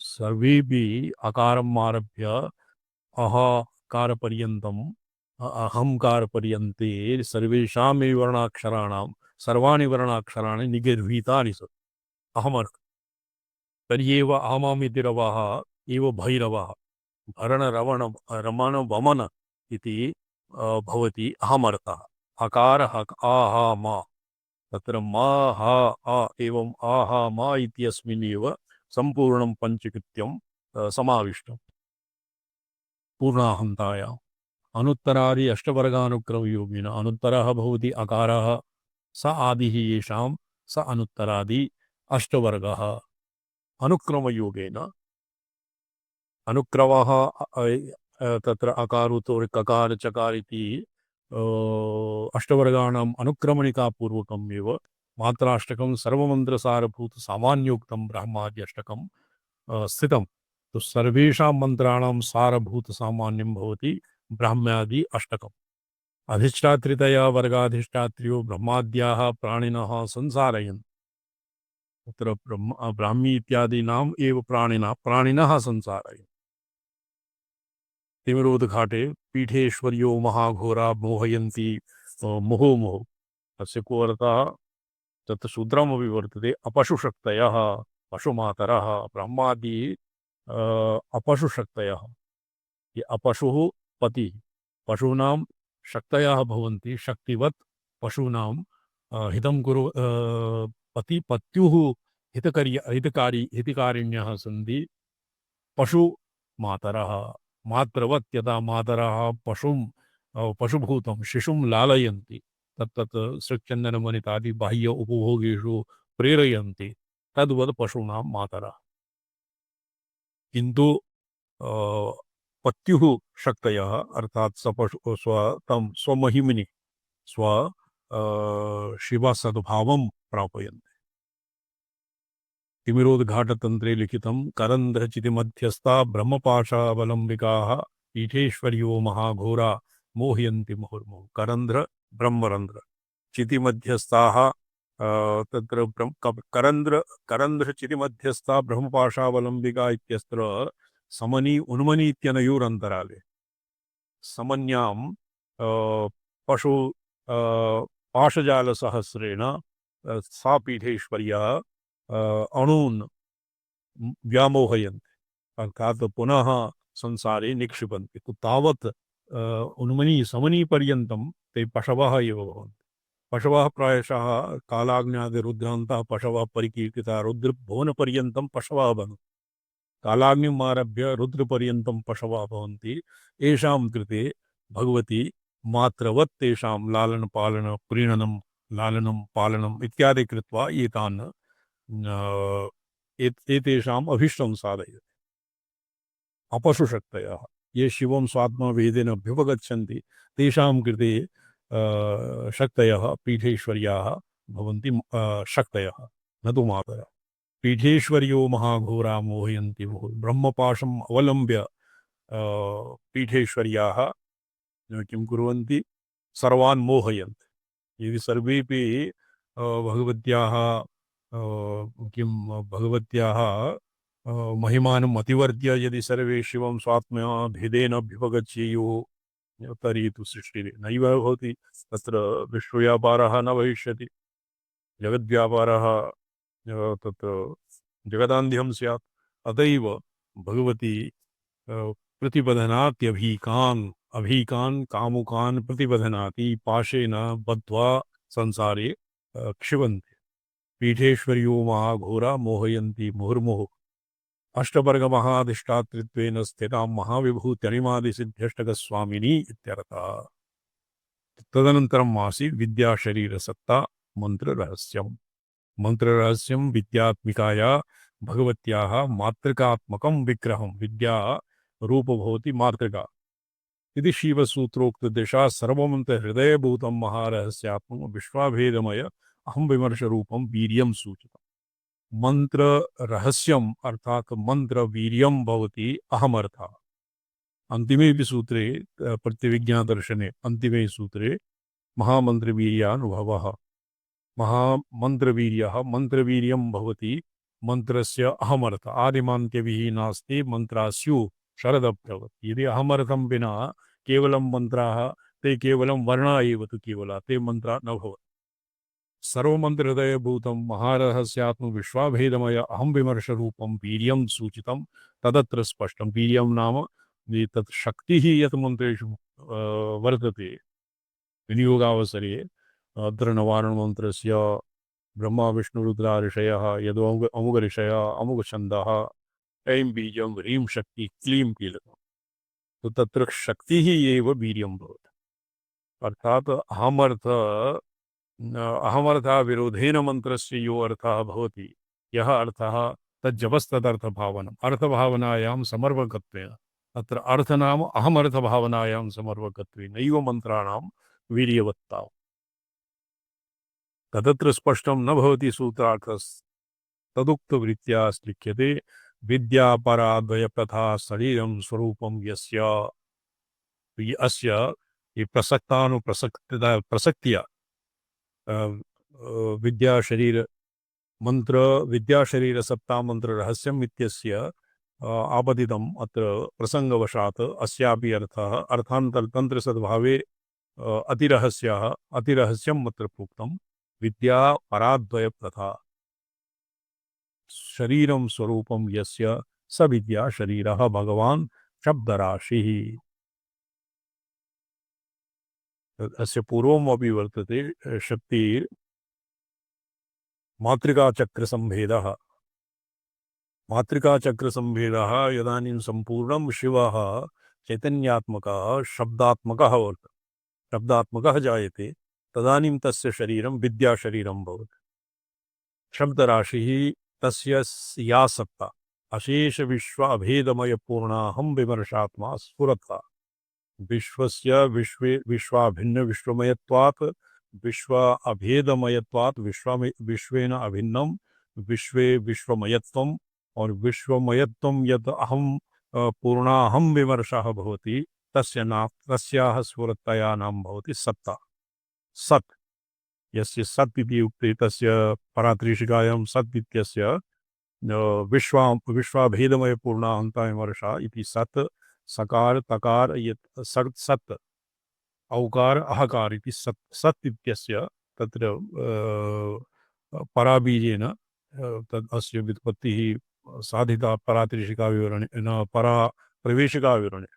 सर्वेपि अकारम् आरभ्य अहकारपर्यन्तम् अहंकारपर्यन्ते सर्वेषामेव वर्णाक्षराणां सर्वाणि वर्णाक्षराणि निगर्हीतानि सन्ति अहमर्थ तर्ह्येव अहमामिति रवः एव भैरवः भरणरवण रमण वमन इति भवति अहमर्थः हकार हक आहा मा तत्र मा हा आ एवं आहा मा इत्यस्मिन्नेव सम्पूर्णं पञ्चकृत्यं समाविष्टं पूर्णाहन्तायाम् अनुत्तरादि अष्टवर्गानुक्रमयोगिन अनुत्तरः भवति अकारः स आदिः येषां स अनुत्तरादि अष्टवर्गः अनुक्रमयोगेन अनुक्रमः तत्र अकारोतो ककार चकार इति अष्टवर्गाणाम् अनुक्रमणिकापूर्वकम् एव मात्राष्टकं सर्वमन्त्रसारभूत सामान्योक्तं ब्रह्माद्यष्टकं स्थितं तो सर्वेषां मन्त्राणां सारभूत सामान्यं भवति ब्राह्म्यादि अष्टकम् अधिष्ठात्रितया वर्गाधिष्ठात्र्यो ब्रह्माद्याः प्राणिनः संसारयन् तत्र ब्राह्मी इत्यादीनाम् एव प्राणिनः संसारयन् तिमिरोदघाटे पीठेश्वर्यो महाघोरा मोहयन्ति मुहुर्मुहुः तस्य को अर्थः तत् शूद्रमपि वर्तते अपशुशक्तयः पशुमातरः ब्रह्मादि अपशुशक्तयः ये अपशुः पतिः पशूनां शक्तयः भवन्ति शक्तिवत् पशूनां हितं कुरु पत्युः हितकारिण्यः सन्ति पशुमातरः मातृवत् यदा मातरः पशुभूतं शिशुं लालयन्ति तत्तत् सृक्चन्दनमनितादि बाह्य उपभोगेषु प्रेरयन्ति तद्वत् पशूनां मातरः किन्तु पत्युः शक्तयः अर्थात् तं स्वमहिमनि शिवसद्भावं प्रापयन्ति तिमिरोद्घाटतन्त्रे लिखितं करन्ध्रचितिमध्यस्था ब्रह्मपाशावलम्बिकाः पीठेश्वर्यो महाघोरा मोहयन्ति मुहुर्मुहुः करन्ध्र ब्रह्मरन्ध्र चितिमध्यस्थाः तत्र करन्ध्रचितिमध्यस्था ब्रह्मपाशावलम्बिका इत्यत्र समनी उन्मनी इत्यनयोरन्तराले समन्यां पशु पाशजालसहस्रेण सा पीठेश्वर्या अणून् व्यामोहयन्ति अर्थात् पुनः संसारे निक्षिपन्ति तो तावत् उन्मनी समनीपर्यन्तं ते पशवः एव भवन्ति पशवः प्रायशः कालाग्न्यादिरुद्रान्तः पशवः परिकीर्तिता रुद्रभुवनपर्यन्तं पशवः भवन्ति। कालाग्निम् आरभ्य रुद्रपर्यन्तं पशवः भवन्ति। येषां कृते भगवती मात्रवत् तेषां लालनपालन प्रीणनं लालनं पालनम् इत्यादि कृत्वा एतान् एतेषाम् अभीष्टं साधयति। अपशुशक्तयः ये शिवं स्वात्मवेदेन अभ्युपगच्छन्ति तेषां कृते शक्तयः पीठेश्वर्याः भवन्ति। शक्तयः न तु मातरः। पीठेश्वर्यो महाघोरा मोहयन्ति मुहुः ब्रह्मपाशम् अवलम्ब्य पीठेश्वर्याः किं कुर्वन्ति सर्वान् मोहयन्ति। यदि सर्वेपि भगवत्याः किं भगवत्याः महिमानम् अतिवर्त्य यदि सर्वे शिवं स्वात्मभेदेन अभ्युपगच्छेयुः तर्हि तु सृष्टिः नैव भवति। तत्र विश्वव्यापारः न भविष्यति। जगद्व्यापारः तत्र जगदान्ध्यं स्यात्। अतएव भगवती प्रतिबधनात्यभीकान् अभीकान् कामुकान् प्रतिबधनाति पाशेन बद्ध्वा संसारे क्षिपन्ति। पीठेश्वर्यो महाघोरा मोहयन्ति मुहुर्मुहुः अष्टवर्गमहाधिष्ठातृत्वेन स्थितां महाविभूत्यनिमादिसिद्ध्यष्टकस्वामिनी इत्यर्थः। तदनन्तरम् आसीत् विद्याशरीरसत्ता मन्त्ररहस्यम्। मन्त्ररहस्यं विद्यात्मिकाया भगवत्याः मातृकात्मकं विग्रहं विद्या रूपभवति मातृका इति शिवसूत्रोक्तदिशा सर्वमन्तहृदयभूतं महारहस्यात्मकं विश्वाभेदमय अहं विमर्शरूपं वीर्यं सूचितम्। मंत्र रहस्यम अर्थात मंत्र वीर्यम भवति अहमर्थः। अंतिमे सूत्रे प्रतिविज्ञा दर्शने अंतिमे सूत्रे महामंत्रवीर्यानुभवः। महामंत्रवीर्यः मंत्रवीर्यं भवति मंत्रस्य अहमर्थ आदिमान्त्यविहीनास्ति मंत्रास्यु शरदभ्यवत्। यदि अहमर्थं विना केवलं मंत्राः ते केवलं वर्णा एव तु केवला ते मंत्रा न भवति। सर्वमन्त्रहृदयभूतं महारहस्यात्म विश्वाभेदमय अहं विमर्शरूपं वीर्यं सूचितं तदत्र स्पष्टं। वीर्यं नाम तत् शक्तिः यत् मन्त्रेषु वर्तते विनियोगावसरे अत्र नवारणमन्त्रस्य ब्रह्मा विष्णुरुद्रा ऋषयः यदो अमुक ऋषयः अमुक छन्दः ऐं बीजं ह्रीं शक्ति क्लीं कीलकम्। तो तत्र शक्तिः एव वीर्यं भवति। अर्थात् अहमर्थः विरोधेन मंत्रस्य यो अर्थः भवति यः अर्थः तज्जपस्तदर्थभावनम् अर्थभावनायां समर्पकत्वेन अत्र अर्थ नाम अहमर्थभावनायां समर्पकत्वेनैव मंत्राणां वीर्यवत्ता। तदत्र स्पष्टं न भवति सूत्रार्थस् तदुक्तवृत्त्या लिख्यते विद्यापराद्वयप्रथा शरीरं स्वरूपं यस्य अस्य प्रसक्तिया विद्या शरीर मंत्र विद्या शरीर सत्ता मंत्र रहस्यम इत्यस्य आपतितम् अत्र प्रसंगवशात् अस्यापि अर्थः अर्थान्तर तंत्र सद्भावे अतिरहस्यम अत्र प्रोक्तम्। विद्या पराद्वय प्रथा शरीरं स्वरूपं यस्य स विद्या शरीरः भगवान् शब्दराशिः। अस्य पूर्वमपि वर्तते शक्ति मातृकाचक्रसंभेदः। मातृकाचक्रसंभेदः यदानीं सम्पूर्णं शिवः चैतन्यात्मकः शब्दात्मकः वर्तते शब्दात्मकः जायते तदानीं तस्य शरीरं विद्याशरीरं भवति। शब्दराशिः तस्य या सत्ता अशेष विश्व अभेदमय पूर्णाहं विमर्शात्मा स्फुरता विश्वस्य विश्वाभिन्न विश्वमयत्वात् विश्व अभेदमयत्वात् विश्वेन अभिन्नं विश्वे विश्वमयत्वम् और विश्वमयत्वं यत् अहं पूर्णाहं विमर्शः भवति तस्याः स्फुरतया नाम भवति सत्ता। सत् यस्य सत् इति उक्ते तस्य परात्रिशिकायां सत् इत्यस्य विश्वाभेदमय पूर्णाहंता विमर्शा इति सत् सकार तकार यत् सत् औकार अहकार इति सत् इत्यस्य तत्र पराबीजेन तद् अस्य व्युत्पत्तिः साधिता परात्रिशिका विवरणे न परा प्रवेशिका विवरणे।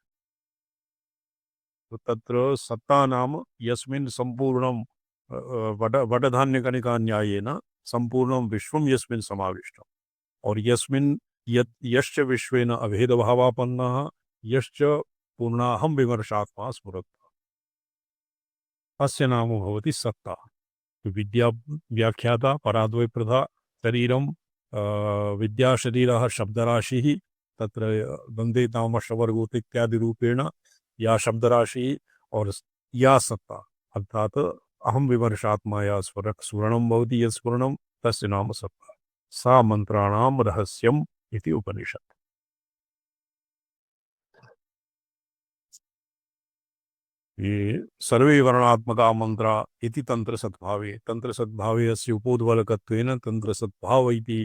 तत्र सत्ता नाम यस्मिन् सम्पूर्णं वटधान्यकनिका न्यायेन संपूर्णं विश्वं यस्मिन् समाविष्टम् और यस्मिन् यश्च विश्वेन अभेदभावापन्नः यश्च पूर्णाहं विमर्शात्मा स्फुरत् अस्य नाम भवति सत्ता। विद्या व्याख्याता पराद्वय प्रधा शरीरम विद्या शरीरः शब्दराशिः तत्र द्वन्द्वे तामसवर्गोत इत्यादि रूपेण या शब्दराशि और या सत्ता अर्थात अहम विमर्शात्मा या स्फुरणं भवति यत् स्फुरणं तस्य नाम सत्ता सा मंत्राणाम रहस्यम इति उपनिषत्। ये सर्वे वर्णात्मका मंत्रा इति तंत्र सद्भावे अस्य उपोद्बलकत्वेन तंत्र सद्भाव इति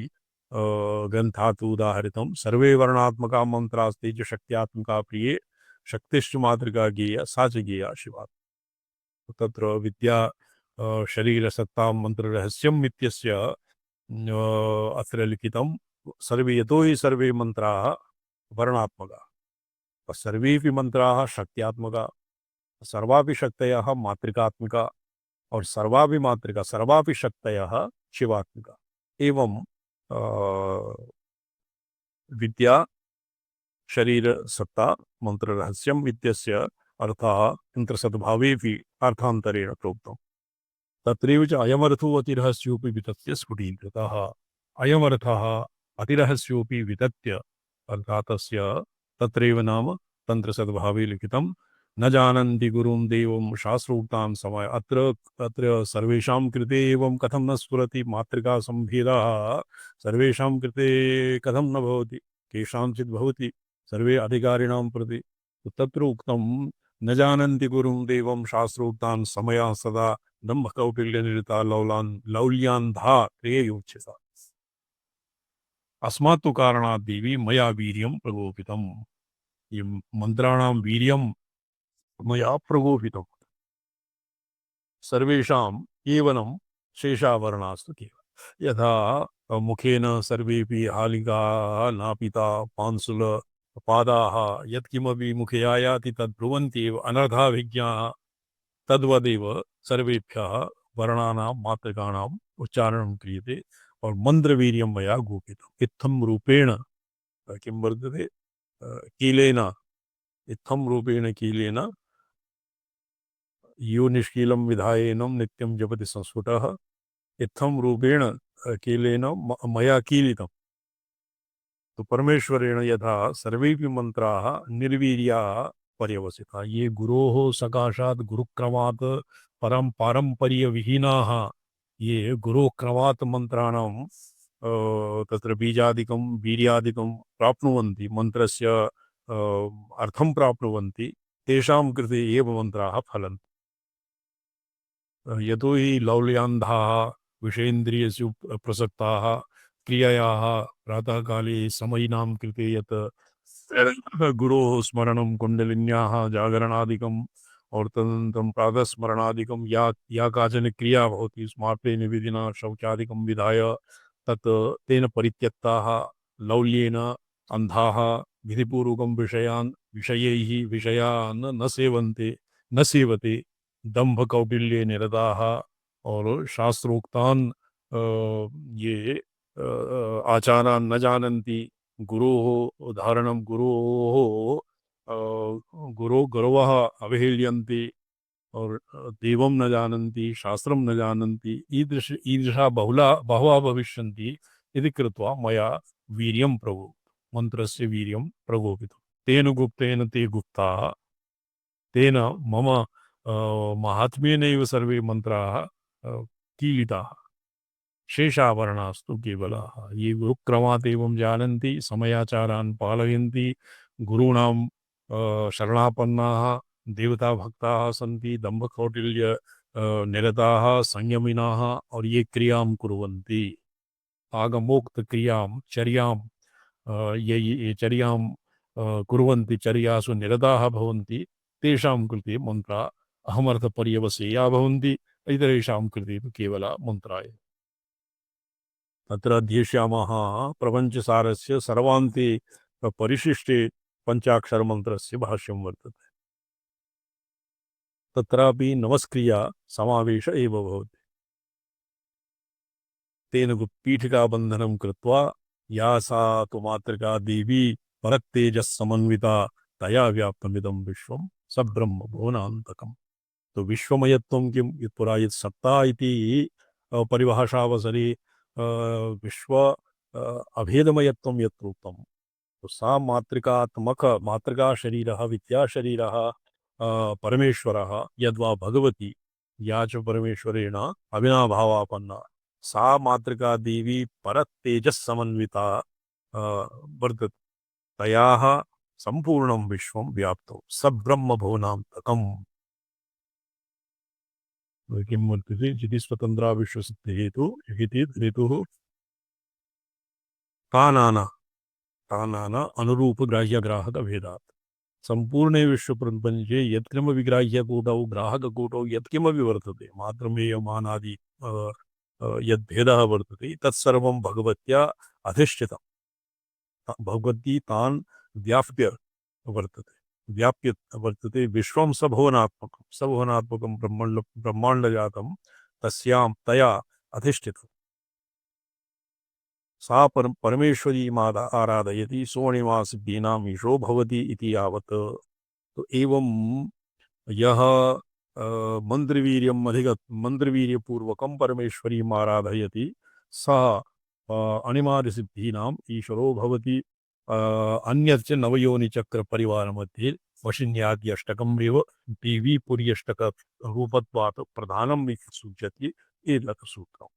ग्रंथात् उदाहरितं सर्वे वर्णात्मका मंत्रास्ते च शक्त्यात्मका प्रिये शक्तिश्च मातृका गेया सा च गेया शिवा। तत्र विद्या शरीर सत्ता मंत्र रहस्यम् इत्यस्य अत्र लिखितं सर्वे यतो हि सर्वे मंत्राः वर्णात्मका सर्वेऽपि मंत्राः शक्त्यात्मका सर्वापि शक्तयः मातृकात्मिका और सर्वापि मातृका सर्वापि शक्तयः शिवात्मिका एवं विद्या शरीर सत्ता मंत्र रहस्यम इत्यस्य अर्थः तन्त्रसद्भावेऽपि अर्थान्तरेण प्रोक्तम्। तत्रैव च अयमर्थो अतिरहस्योऽपि वितत्य स्फुटीकृतः। अयमर्थः अतिरहस्योऽपि वितत्य अर्थात् तस्य तत्रैव नाम तन्त्रसद्भावे लिखितं न जानन्ति गुरुं देवं शास्त्रोक्तां समय अत्र सर्वेषां कृते एवं कथं न स्फुरति मातृका संभेदः सर्वेषां कृते कथं न भवति केषांचित् भवति सर्वे अधिकारिणां प्रति तत्र उक्तं न जानन्ति गुरुं देवं शास्त्रोक्तान् समयाः सदा दम्भकौटिल्यनिरता लौल्यान्धा प्रेयोच्यता अस्मात् तु कारणात् देवी मया वीर्यं प्रगोपितम्। ये मंत्राणां वीर्यं मया प्रगोपितम् सर्वेषां केवलं शेषावरणास्तु केवलं यथा मुखेन सर्वेपि हालिकाः नापिता पांसुल पादाः यत्किमपि मुखे आयाति तद् ब्रुवन्त्येव अनर्धाभिज्ञाः तद्वदेव सर्वेभ्यः वर्णानां मात्रकाणाम् उच्चारणं क्रियते और मंत्रवीर्यं मया गोपितम् इत्थं रूपेण किं वर्तते कीलेन इत्थं रूपेण कीलेन यो निष्कीलं विधायेनं नित्यं जपति संस्फुटः इत्थं रूपेण कीलेन मया कीलितम्। तो परमेश्वरेण यथा सर्वेपि मंत्राः निर्वीर्याः पर्यवसिताः ये गुरोः सकाशात् गुरुक्रमात् परं पारंपर्यविहीनाः ये गुरुक्रमात् मंत्राणां तत्र बीजादिकं वीर्यादिकं प्राप्नुवन्ति मंत्रस्य अर्थं प्राप्नुवन्ति तेषां कृते एव मंत्राः फलन्ति। यतो हि लौल्यांधाः विषयेन्द्रियेषु प्रसक्ताः क्रियायाः प्रातःकाले समयिनां कृते यत् गुरोः स्मरणं कुण्डलिन्याः जागरणादिकम् और तदनन्तरं प्रातःस्मरणादिकं या काचन क्रिया भवति स्मार्तेन विधिना शौचादिकं विधाय तत् तेन परित्यक्ताः लौल्येन अन्धाः विधिपूर्वकं विषयान् न सेवते दंभ कौटिल्ये निरताः और शास्त्रोक्तान् ये आचारान् न जानन्ति गुरोः धारणं गुरवः अवहेल्यन्ते और देवं न जानन्ति शास्त्रं न जानन्ति ईदृशा बहवः भविष्यन्ति इति कृत्वा मया वीर्यं मंत्रस्य वीर्यं प्रगोपितं तेन गुप्तेन ते गुप्ताः तेन मम महात्म्येनैव सर्वे मंत्राः कीलिताः शेषावरणास्तु केवलाः ये गुरुक्रमात् एवं जानन्ति समयाचारान् पालयन्ति गुरूणां शरणापन्नाः देवता भक्ताः सन्ति दम्भकौटिल्य निरताः संयमिनाः और ये क्रियां कुर्वन्ति आगमोक्त क्रियां चर्यां ये चर्यां कुर्वन्ति चर्यासु निरताः भवन्ति तेषां कृते मंत्रा अहमर्थपर्यवसेया भवन्ति इतरेषां कृते तु केवला मंत्राय। अत्र अध्येष्यामः प्रपञ्चसारस्य सर्वान्ते परिशिष्टे पञ्चाक्षरमन्त्रस्य भाष्यं वर्तते। तत्रापि नमस्क्रिया समावेश एव भवति। तेन पीठिकाबन्धनं कृत्वा या सा तु मातृका देवी परत्तेजस्समन्विता तया व्याप्तमिदं विश्वं सब्रह्म भुवनान्तकम्। तो विश्वमयत्वं किं यत् पुरा यत् सत्ता इति परिभाषावसरे विश्व अभेदमयत्वं यत् उक्तं, तो सा मातृकात्मक मातृकाशरीरः विद्याशरीरः परमेश्वरः यद्वा भगवती या च परमेश्वरेण अविनाभावापन्ना सा मातृका देवी परत्तेजस्समन्विता वर्तते। तयाः सम्पूर्णं विश्वं व्याप्तो सब्रह्मभुवनान्तकम्। किं वर्तते इति स्वतन्त्रा विश्वसिद्धिहेतु इति हेतुः तानाना अनुरूपग्राह्यग्राहकभेदात् सम्पूर्णे विश्वप्रपञ्चे यत्किमविग्राह्यकूटौ ग्राहककूटौ यत्किमपि वर्तते मात्रमेयमानादि यद्भेदः वर्तते तत्सर्वं भगवत्या अधिष्ठितं। भगवती तान् व्याप्य वर्तते विश्वं सभुवनात्मकं ब्रह्माण्डजातं तस्यां तया अधिष्ठितं। सा परमेश्वरी माता आराधयति सोणिमासिद्धीनाम् ईशो भवति इति यावत्। तो एवं यः मन्त्रवीर्यपूर्वकं परमेश्वरीम् आराधयति सः अणिमादिसिद्धीनाम् ईश्वरो भवति। अन्यच्च नवयोनिचक्रपरिवारमध्ये वशिन्यादि अष्टकमेव देवी पुर्यष्टकरूपत्वात् प्रधानम् इति सूच्यते एतत् सूत्रम्।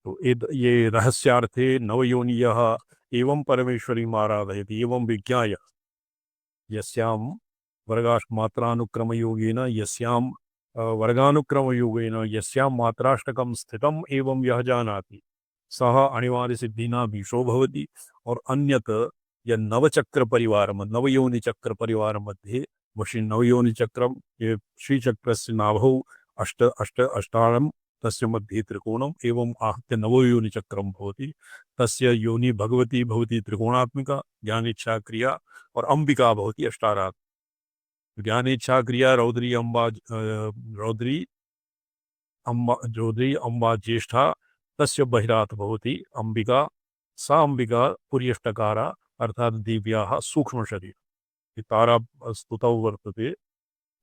तो ये रहस्यार्थे नवयोनियः एवं परमेश्वरीम् आराधयति एवं विज्ञाय यस्यां वर्गामात्रानुक्रमयोगेन यस्यां मात्राष्टकं स्थितम् एवं यः जानाति सः अनिवार्यसिद्धीनाम् ईशो भवति। और अन्यत् यन्नवचक्र परिवार नवयोनि चक्र परिवार मध्ये नवयोनिचक्रं ये श्रीचक्रस्य नाभौ अष्टाणं तस्य मध्ये त्रिकोणम् एवं आहत्य नवयोनिचक्रं भवति। तस्य योनि भगवती भवति त्रिकोणात्मिका ज्ञानेच्छा क्रिया और अंबिका भवति अष्टारात्मिका। ज्ञानेच्छा क्रिया रौद्री अम्बा ज्येष्ठा तस्य बहिरात् भवति अंबिका। सा अंबिका पुर्यष्टकारा अर्थात देव्याः सूक्ष्म शरीर तारा स्तुतौ वर्तते।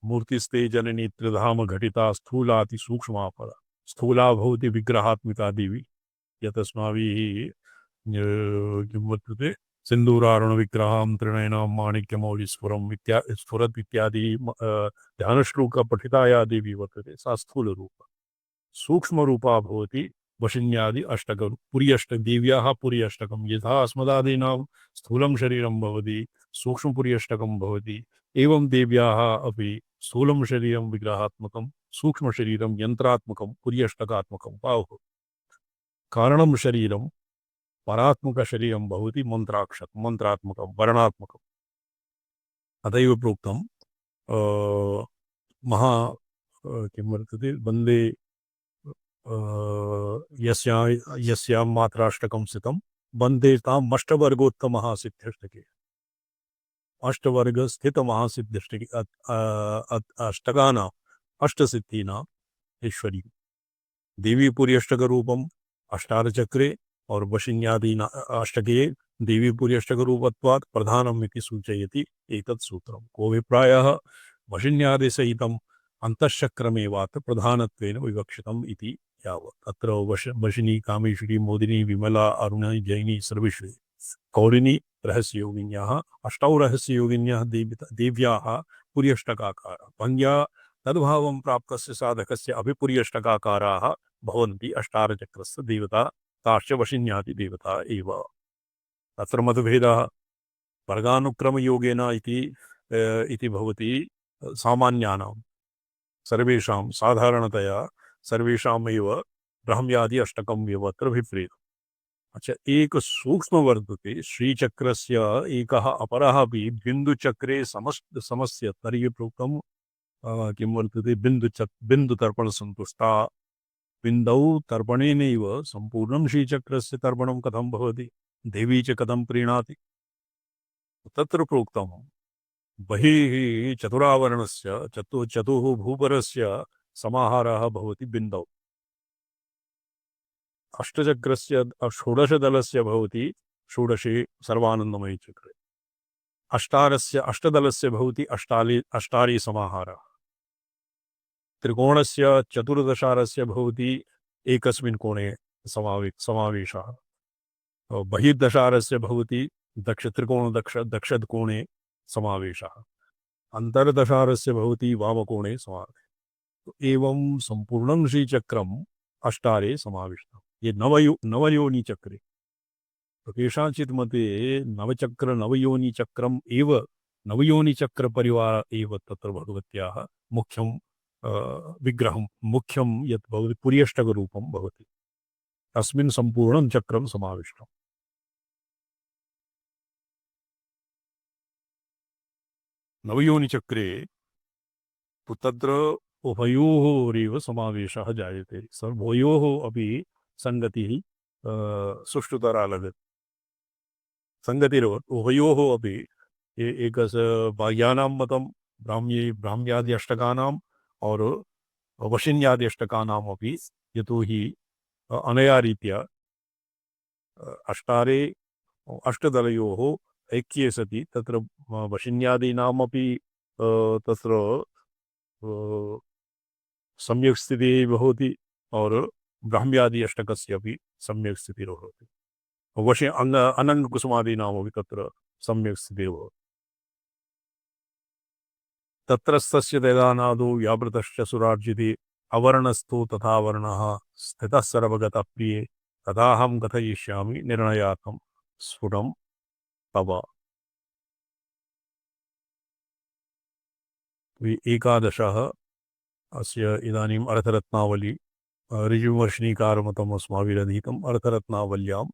मूर्तिस्ते जननी त्रिधाम घटिता स्थूलाति सूक्ष्मा परा स्थूला भवति विग्रहात्मिका देवी यतस्माभिः किं वर्तते सिन्दूरारुण विग्रहां त्रिनयनां माणिक्यमौलिस्फुरम् स्फुरत् इत्यादि ध्यानश्लोक पठिताया देवी वर्तते। सा स्थूलरूप सूक्ष्मरूपा भवति वशिन्यादि अष्टक पुर्यष्टदेव्याः पुर्यष्टकं यथा अस्मदादीनां स्थूलं शरीरं भवति सूक्ष्मपुर्यष्टकं भवति एवं देव्याः अपि स्थूलं शरीरं विग्रहात्मकं सूक्ष्मशरीरं यन्त्रात्मकं पुर्यष्टकात्मकं बाहुः। कारणं शरीरं परात्मकशरीरं भवति मन्त्रात्मकं वर्णात्मकम्। अतएव प्रोक्तं महा किं वर्तते वन्दे यस्यां मात्राष्टकं स्थितं वन्दे ताम् अष्टवर्गोत्तमः सिद्धिष्टके अष्टवर्ग स्थित महासिद्धिष्टके अष्टकानाम् अष्टसिद्धीनाम् ईश्वरी देवीपुरी अष्टक रूपम अष्टारचक्रे और वशिन्यादीना अष्टके देवीपुरी अष्टक रूपत्वात् प्रधानम् इति सूचयति एतत् सूत्रम्। कोऽभिप्रायः वशिन्यादि सहितम् अंतश्चक्रमेवात् प्रधानत्वेन विवक्षितम् इति यावत्। अत्र वशिनी कामेश्वरी मोदिनी विमला अरुणी जैनी सर्वेश्वरी कौरिणी रहस्ययोगिन्याः अष्टौ रहस्ययोगिन्याः देव्याः पुर्यष्टकाकाराः भङ्ग्या तद्भावं प्राप्तस्य साधकस्य अभिपुर्यष्टकाकाराः भवन्ति अष्टारचक्रस्य देवता ताश्च वशिन्यादि देवता एव। तत्र मतभेदः वर्गानुक्रमयोगेन इति भवति सामान्यानां सर्वेषां साधारणतया सर्वेषामेव ब्रह्म्यादि अष्टकम् एव अत्र विपरीतम्। अच्छा एक सूक्ष्म वर्तते श्रीचक्रस्य एकः अपरः अपि बिन्दुचक्रे समस्य तर्हि प्रोक्तं किं वर्तते बिन्दुतर्पणसन्तुष्टा बिन्दौ तर्पणेनैव सम्पूर्णं श्रीचक्रस्य तर्पणं कथं भवति देवी च कथं प्रीणाति तत्र प्रोक्तं बहिः चतुरावरणस्य चतुः भूपरस्य समाहारः भवति बिन्दौ। अष्टचक्रस्य षोडशदलस्य भवति षोडशे सर्वानन्दमयी चक्रे। अष्टारस्य अष्टदलस्य भवति अष्टारी समाहारः। त्रिकोणस्य चतुर्दशारस्य भवति एकस्मिन् कोणे समावेशः। बहिर्दशारस्य भवति दक्षकोणे समावेशः। अन्तर्दशारस्य भवति वामकोणे समावेशः। तो एवं संपूर्णं श्रीचक्रम् अष्टारे समाविष्टम्। ये नवयोनिचक्रे। तो केषाञ्चित् मते नवयोनिचक्रम् एव नवयोनिचक्रपरिवार एव तत्र भगवत्याः मुख्यं विग्रहं मुख्यं यत् भवति पुर्यष्टकरूपं भवति। तस्मिन् सम्पूर्णं चक्रं समाविष्टम्। नवयोनिचक्रे तत्र उभयोरेव समावेशः जायते। सर्वयोः अपि सङ्गतिः सुष्ठुतरा लगति। उभयोः अपि बाह्यानां मतं ब्राह्म्यादि अष्टकानाम् और वशिन्यादि अष्टकानाम् अपि, यतोहि अनया रीत्या अष्टारे अष्टदलयोः ऐक्ये सति तत्र वशिन्यादीनामपि तत्र सम्यक् स्थितिः भवति और ब्राह्म्यादि अष्टकस्य अपि सम्यक् स्थितिः भवति। अनङ्गकुसुमादीनामपि तत्र सम्यक् स्थितिः भवति। तत्रस्थस्य तेदानादौ व्यावृतश्च सुरार्जिते अवर्णस्थो तथा वर्णः स्थितः सर्वगतः प्रिये तदाहं कथयिष्यामि निर्णयार्थं स्फुटं तव। एकादशः अस्य इदानीम् अर्थरत्नावली ऋजुवर्षिणीकारमतम् अस्माभिरधीतम् अर्थरत्नावल्यां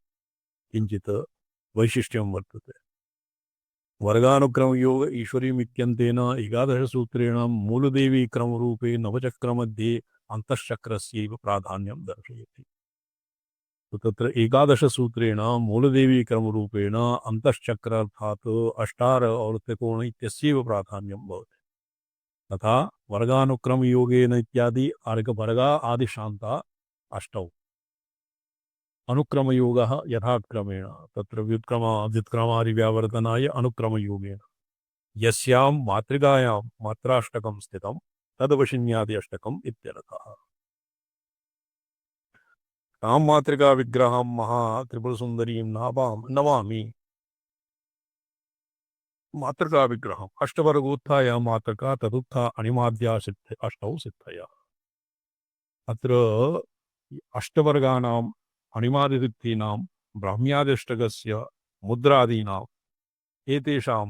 किञ्चित् वैशिष्ट्यं वर्तते। वर्गानुक्रमयोग ईश्वरीमित्यन्तेन एकादशसूत्रेण मूलदेवी क्रमरूपे नवचक्रमध्ये अन्तश्चक्रस्यैव प्राधान्यं दर्शयति। तो तत्र एकादशसूत्रेण मूलदेवी क्रमरूपेण अन्तश्चक्र अर्थात् अष्टार और त्रिकोण इत्यस्यैव प्राधान्यं भवति। तथा वर्गानुक्रमयोगेन इत्यादि वर्गा आदिशान्ता अष्टौ। अनुक्रमयोगः यथाक्रमेण तत्र व्युत्क्रमादिव्यावर्तनाय अनुक्रमयोगेन यस्यां मातृकायां मात्राष्टकं स्थितं तद्वशिन्यादि अष्टकम् इत्यर्थः। तां मातृका विग्रहं महात्रिपुरसुन्दरीं नमामि। मातृका विग्रहम् अष्टवर्गोत्थाय मातृका तदुत्था अणिमाद्या अष्टौ सिद्धयः। अत्र अष्टवर्गाणाम् अणिमादिसिद्धीनां ब्राह्म्यादिष्टकस्य मुद्रादीनाम् एतेषां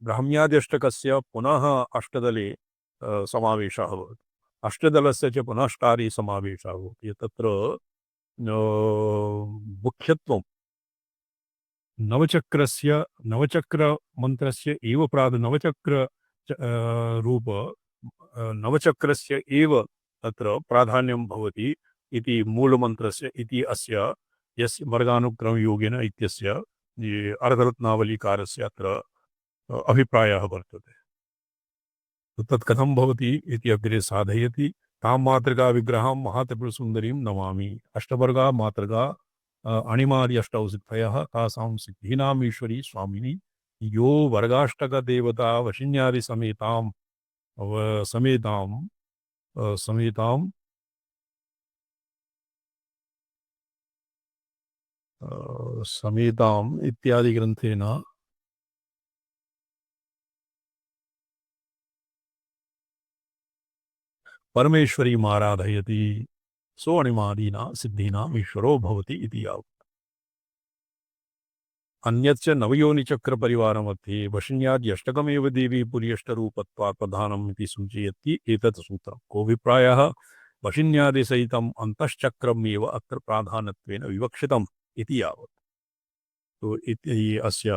ब्राह्म्याद्यष्टकस्य पुनः अष्टदले समावेशः भवति। अष्टदलस्य च पुनः अष्टारी समावेशः भवति। तत्र मुख्यत्वं नवचक्रमन्त्रस्य एव नवचक्र रूप नवचक्रस्य एव तत्र प्राधान्यं भवति इति मूलमन्त्रस्य इति अस्य यस्य वर्गानुक्रमयोगेन इत्यस्य अर्थरत्नावलीकारस्य अत्र अभिप्रायः वर्तते। तत् कथं भवति इति अग्रे साधयति। तां मातृका विग्रहं महात्रिपुरसुन्दरीं नमामि। अष्टवर्गा मातृका अणिमादि अष्टौ सिद्धयः तासां सिद्धीनाम् ईश्वरी स्वामिनी यो वर्गाष्टकदेवता वशिन्यादि समेतां समेताम् इत्यादि ग्रंथेन परमेश्वरी आराधयति सो अणिमादीना सिद्धीनाम् ईश्वरो भवति इति यावत्। अन्यच्च नवयोनिचक्रपरिवारमध्ये वशिन्याद्यष्टकमेव देवी पुर्यष्टरूपत्वात् प्रधानम् इति सूचयति एतत् सूत्रम्। कोऽभिप्रायः वशिन्यादिसहितम् अन्तश्चक्रमेव अत्र प्राधान्यत्वेन विवक्षितम् इति यावत्। तो इति अस्य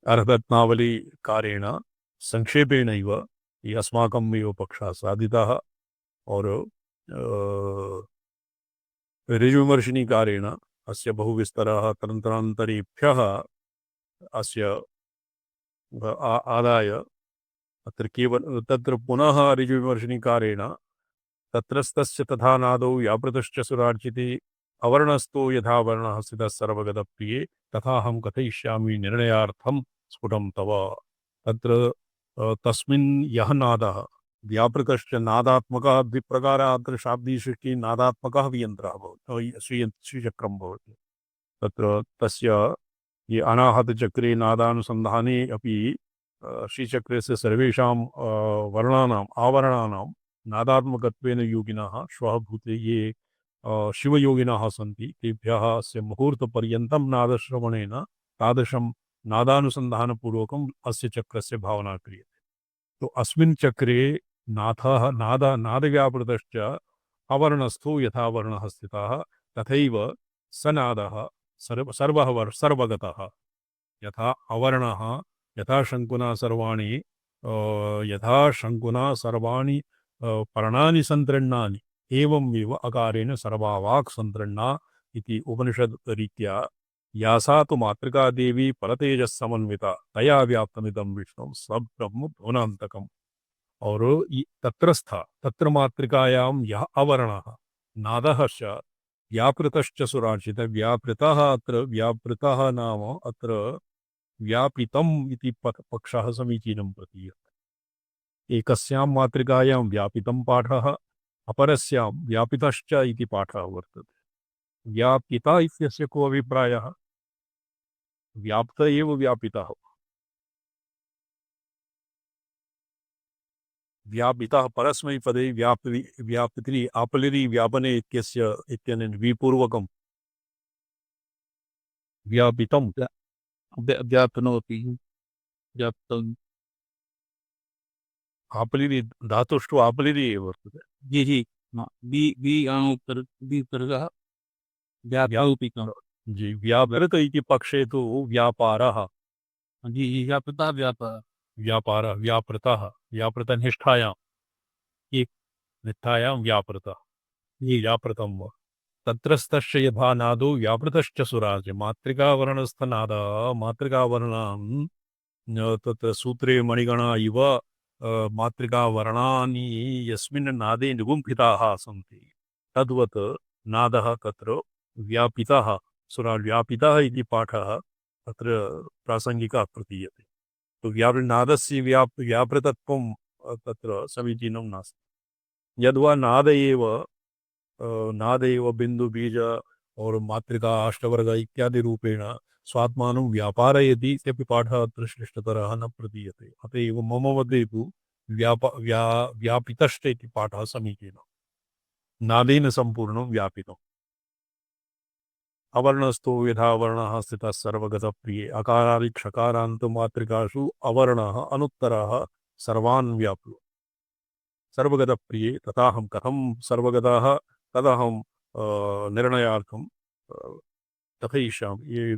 अर्थरत्नावलीकारेण संक्षेपेणैव ये अस्माकम् एव पक्षः साधितः और ऋजुविमर्शिनीकारेण अस्य बहुविस्तरः तदनन्तरेभ्यः अस्य आदाय अत्र केवल तत्र पुनः ऋजुविमर्शनिकारेण तत्रस्तस्य तथा नादौ व्यापृतश्च सुरार्चिते अवर्णस्थो यथा वर्णः स्थितः सर्वगतप्रिये तथाहं कथयिष्यामि निर्णयार्थं स्फुटं तव। तत्र तस्मिन् यः नादः व्यापृतश्च नादात्मकः द्विप्रकारः अत्र शाब्दीसृष्टिः नादात्मकः वियन्त्रः भवति श्रीचक्रं भवति। तत्र तस्य ये अनाहतचक्रे नादानुसन्धाने अपि श्रीचक्रस्य सर्वेषां वर्णानाम् आवरणानां नादात्मकत्वेन योगिनः श्वः भूते ये शिवयोगिनः सन्ति तेभ्यः अस्य मुहूर्तपर्यन्तं नादश्रवणेन तादृशं नादानुसन्धानपूर्वकम् अस्य चक्रस्य भावना क्रियते। तो अस्मिन् चक्रे नादव्यापृतश्च अवर्णस्थो यथा वर्णः स्थितः तथैव स नादः सर्वगतः यथा अवर्णः यथा शङ्कुना सर्वाणि पर्णानि सन्तृण्णानि एवमेव अकारेण सर्वा वाक् सन्तृण्णा इति उपनिषद्रीत्या या सा तु मातृका देवी परतेजस्समन्विता तया व्याप्तमिदं विष्णुं सब्रह्म भुवनान्तकम्। और तत्र मातृकायां यः अवर्णः नादः च व्यापृतश्च सुरार्चितः व्यापृतः अत्र व्यापृतः नाम अत्र व्यापितम् इति पक्षः समीचीनं प्रतीयते। एकस्यां मातृकायां व्यापितं पाठः अपरस्यां व्यापितश्च इति पाठः वर्तते। व्यापिता इत्यस्य को अभिप्रायः? व्याप्त एव व्यापितः। व्यापितः परस्मैपदे व्याप्ति आपलिरि व्यापने इत्यस्य इत्यनेन विपूर्वकं व्यापितं व्यापनोति व्याप्तं आपलिरि धातुष्टु आपलिरि एव वर्तते। जी जी उत्तर व्यापरूपिकं जी व्यापृत इति पक्षे तु व्यापारः जी व्यापृता व्यापारः व्यापृतः व्यापृतनिष्ठायां ये निष्ठायां व्यापृतः ये व्यापृतं वा तत्रस्तश्च यथा नादो व्यापृतश्च सुरार्च मातृकावर्णस्थनादः मातृकावर्णान् तत्र सूत्रे मणिगणा इव मातृकावर्णानि यस्मिन् नादे निगुम्फिताः सन्ति तद्वत् नादः तत्र व्यापितः सुराव्यापितः इति पाठः अत्र प्रासङ्गिकः प्रतीयते। तो नादस्य व्यापृतत्वं तत्र समीचीनं नास्ति। यद्वा नाद एव बिंदु बीज और मातृका अष्टवर्ग इत्यादि रूपेण स्वात्मानं व्यापारयति इत्यपि पाठः अत्र श्रेष्ठतरः न प्रतीयते। अत एव मम मते तु व्यापितश्च इति पाठः समीचीनः। नादेन सम्पूर्णं व्यापितम्। अवर्णस्थो यथा वर्णः स्थितः सर्वगतप्रिये अकारादिक्षकारान्त मातृकासु अवर्णः अनुत्तरः सर्वान् व्याप्य सर्वगतप्रिये तथाहं कथं सर्वगतः तदहं निर्णयार्थं कथयिष्यामि। ये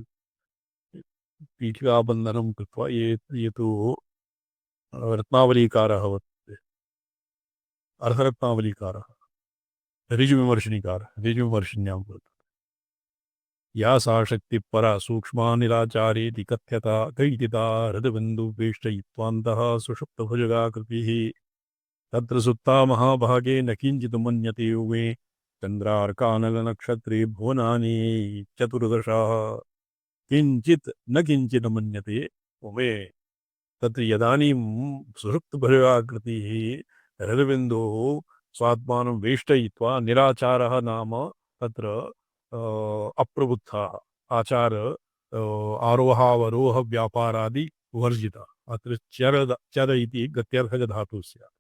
पीठिकाबन्धनं कृत्वा ये तु रत्नावलीकारः वर्तते अर्धरत्नावलीकारः ऋजुविमर्शिन्यां वर्तते। या सा शक्ति परा सूक्ष्मानिलाचारेति कथ्यता कैदिता हृदबिन्दुवेष्टयित्वान्तः सुषुप्तभुजगाकृतिः तत्र सुप्ता महाभागे न किञ्चित् मन्यते उमे चन्द्रार्कानलनक्षत्रे भुवनानि चतुर्दशाः किञ्चित् न किञ्चित् मन्यते उमे। तत्र यदानीं सुषुप्तभुजगाकृतिः हृदबिन्दोः स्वात्मानं वेष्टयित्वा निराचारः नाम तत्र अप्रबुद्धाः आचार आरोहावरोह व्यापारादि वर्जिता। अत्र चर इति गत्यर्थक धातुः स्यात्।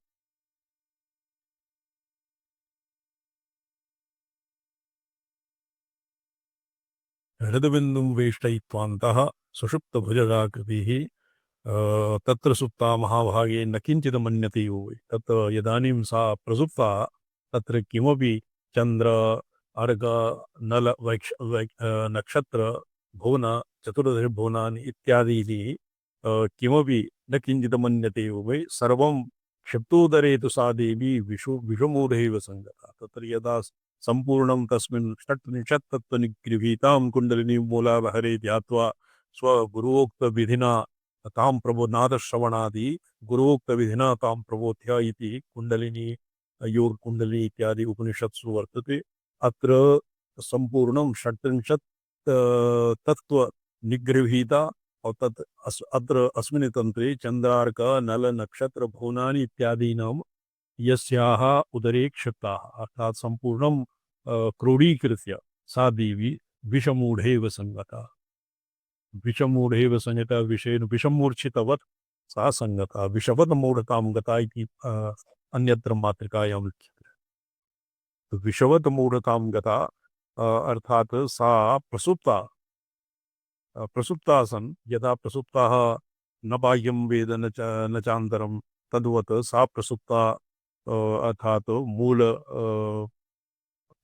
हृदबिन्दुं वेष्टयित्वान्तः सुषुप्तभुजगाकृतिः तत्र सुप्ता महाभागे न किञ्चित् मन्यते यो वै। तत्र यदानीं सा प्रसुप्ता तत्र किमपि चन्द्र अर्घ नल नक्षत्र भुवन चतुर्दश भुवनानि इत्यादीनि किमपि न किञ्चित् मन्यते यो वै सर्वं क्षिप्तोदरे तु सा देवी विषमूढैव सङ्गता। तत्र यदा सम्पूर्णं तस्मिन् षट्तत्त्वनिगृहीतां कुण्डलिनीं मूलावहरे ध्यात्वा स्वगुरोक्तविधिना तां प्रबो नादश्रवणादि गुरोक्तविधिना तां प्रबोध्य इति कुण्डलिनी योग कुण्डलिनी इत्यादि उपनिषत्सु वर्तते। अत्र सम्पूर्णं षट्त्रिंशत् तत्त्व निगृहीता और अत्र अस्मिन् तन्त्रे चन्द्रार्क नल नक्षत्र भुवनानि इत्यादीनां यस्याः उदरे क्षिप्ताः अर्थात सम्पूर्णं क्रोडीकृत्य सा देवी विषमूढेव संगता। विषमूढेव संगता विषेण विषमूर्छितवत् सा संगता विषवत् मूढतां गता इति अन्यत्र मातृकायां लिख्यते। तो विषवत् मूढतां गता अर्थात सा प्रसुप्ता प्रसुप्तासन् यदा प्रसुप्ताः न बाह्यं वेद न चान्तरं तद्वत् सा प्रसुप्ता अर्थात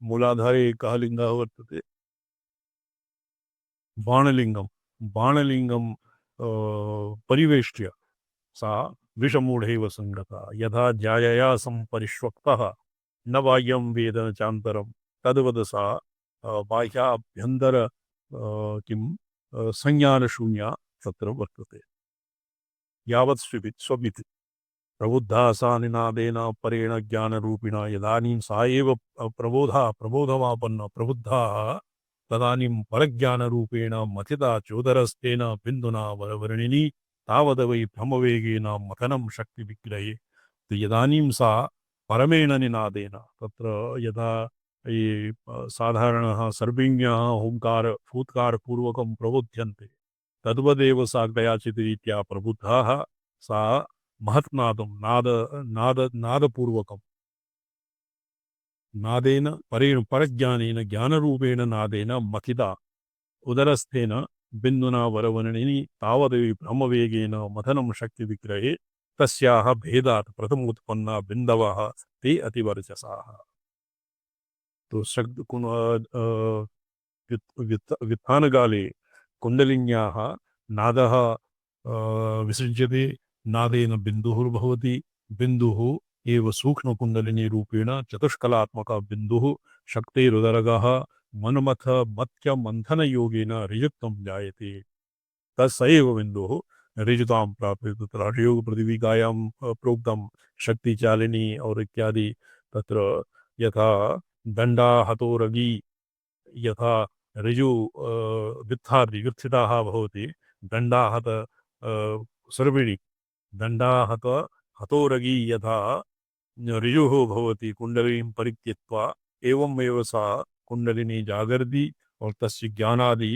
मूलाधारे कः लिङ्गः वर्तते बाणलिङ्गं बाणलिङ्गं परिवेष्ट्य सा विषमूढैव संगता। यथा जायया सम्परिष्वक्तः न बाह्यं वेद न चान्तरं तद्वत् सा बाह्याभ्यन्तर किं संज्ञानशून्या तत्र वर्तते। यावत् स्वमिति प्रबुद्धा सा निनादेन परेण ज्ञानरूपिणा यदानीं सा एव प्रबोधमापन्ना प्रबुद्धाः तदानीं परज्ञानरूपेण मथिता चोदरस्तेन बिन्दुना वरवर्णिनी तावद वै ब्रह्मवेगेन मथनं शक्तिविग्रहे। तो यदानीं सा परमेण निनादेन तत्र यदा ये साधारणः सर्विण्यः ओंकार फूत्कारपूर्वकं प्रबुध्यन्ते तद्वदेव सा कदाचित् रीत्या प्रबुद्धाः सा महत्नादं नादपूर्वकं नादेन परेण परज्ञानेन ज्ञानरूपेण नादेन मथिता उदरस्थेन बिन्दुना वरवर्णिनी तावदेव ब्रह्मवेगेन मथनं शक्तिविग्रहे तस्याः भेदात् प्रथमोत्पन्ना बिन्दवः ते अतिवर्चसाः। तो व्युत्थानकाले कुण्डलिन्याः नादः विसृज्यते नादेन बिन्दुर्भवति बिन्दुः एव सूक्ष्मकुण्डलिनी रूपेण चतुष्कलात्मकः बिन्दुः शक्तिरुदरगः मनमथ मथ्य मंथन योगेन ऋजुत्वं जायते तस् एव बिन्दुः ऋजुतां प्राप्यते। तत्र हठयोग प्रतिविकायां प्रोक्तं शक्तिचालिनी और इत्यादि तत्र यथा दण्डा हतोरगी यथा ऋजु वित्थादि वित्थिताः भवति दण्डाहत सर्विणि दण्डाहत हतोरगी यथा ऋजुः भवति कुण्डलीं परित्यक्त्वा एवमेव सा कुण्डलिनी जागर्ति और तस्य ज्ञानादि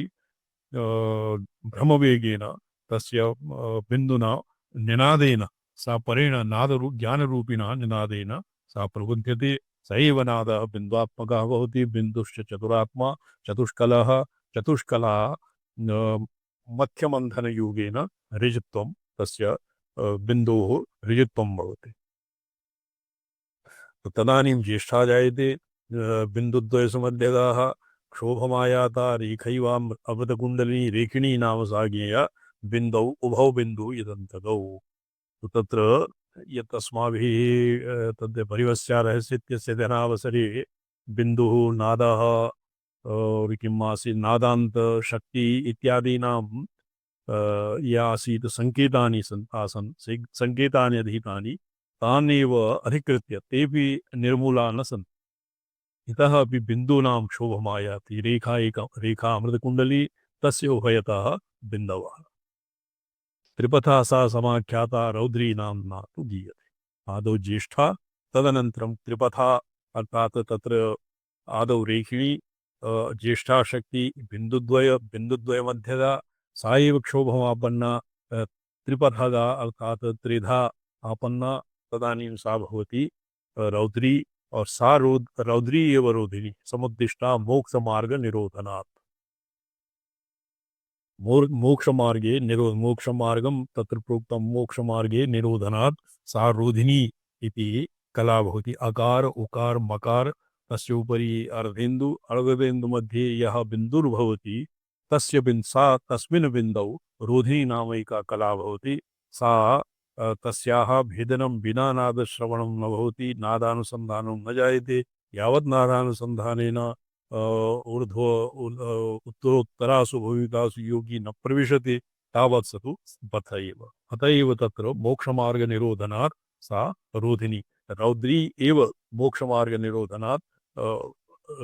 ब्रह्मवेगेन तस्य बिन्दुना निनादेन सा परेण ज्ञानरूपिणा निनादेन सा प्रबुध्यते। स एव नादः बिन्द्वात्मकः भवति बिन्दुश्च चतुरात्मा चतुष्कलः चतुष्कला मध्यमन्थनयोगेन ऋजुत्वं तस्य बिन्दोः ऋजुत्वं भवति। तदानीं ज्येष्ठा जायते बिन्दुद्वयसमध्यगाः क्षोभमायाता रेखैवाम् अमृतकुण्डलिनी रेखिणी नाम सा ज्ञेया बिन्दौ उभौ बिन्दु यदन्तगौ। तो तत्र यत् अस्माभिः तद् परिवस्या रहस्यस्य ध्यानावसरे बिन्दुः नादः और किम् आसीत् नादान्त शक्ति इत्यादीनां या आसीत् संकेतानि आसन् संकेतानि अधीतानि तानेव अधिकृत्य तेऽपि निर्मूला न सन्ति। इतः अपि बिन्दूनां क्षोभमायाति रेखा अमृतकुण्डली तस्य उभयतः बिन्दवः। त्रिपथा सा समाख्याता रौद्री नाम्ना तु गीयते। आदौ ज्येष्ठा तदनन्तरं त्रिपथा अर्थात तत्र आदौ रेखिणी ज्येष्ठा शक्ति बिन्दुद्वय मध्यगा सा एव क्षोभमापन्ना त्रिपथगा अर्थात त्रिधा आपन्ना तदानीं सा भवति रौद्री और सा रौद्री एव रोधिनी समुद्दिष्टा मोक्ष मार्ग निरोधनात्। मोक्ष मार्गं तत्र प्रोक्तं मोक्ष मार्गे निरोधनात् सा रोधिनी इति कला भवति। अकार उकार मकार तस्य उपरि अर्धेन्दु मध्ये यः बिन्दुर्भवति सा तस्मिन् बिन्दौ रोधिनी नामैका कला भवति। सा तस्याः भेदनं विना नादश्रवणं न भवति नादानुसन्धानं न जायते। यावत् नादानुसन्धानेन उत्तरोत्तरासु भूमिकासु योगी न प्रविशति तावत् स तु बत एव। अत एव तत्र मोक्षमार्गनिरोधनात् सा रोधिनी। रौद्री एव मोक्षमार्गनिरोधनात्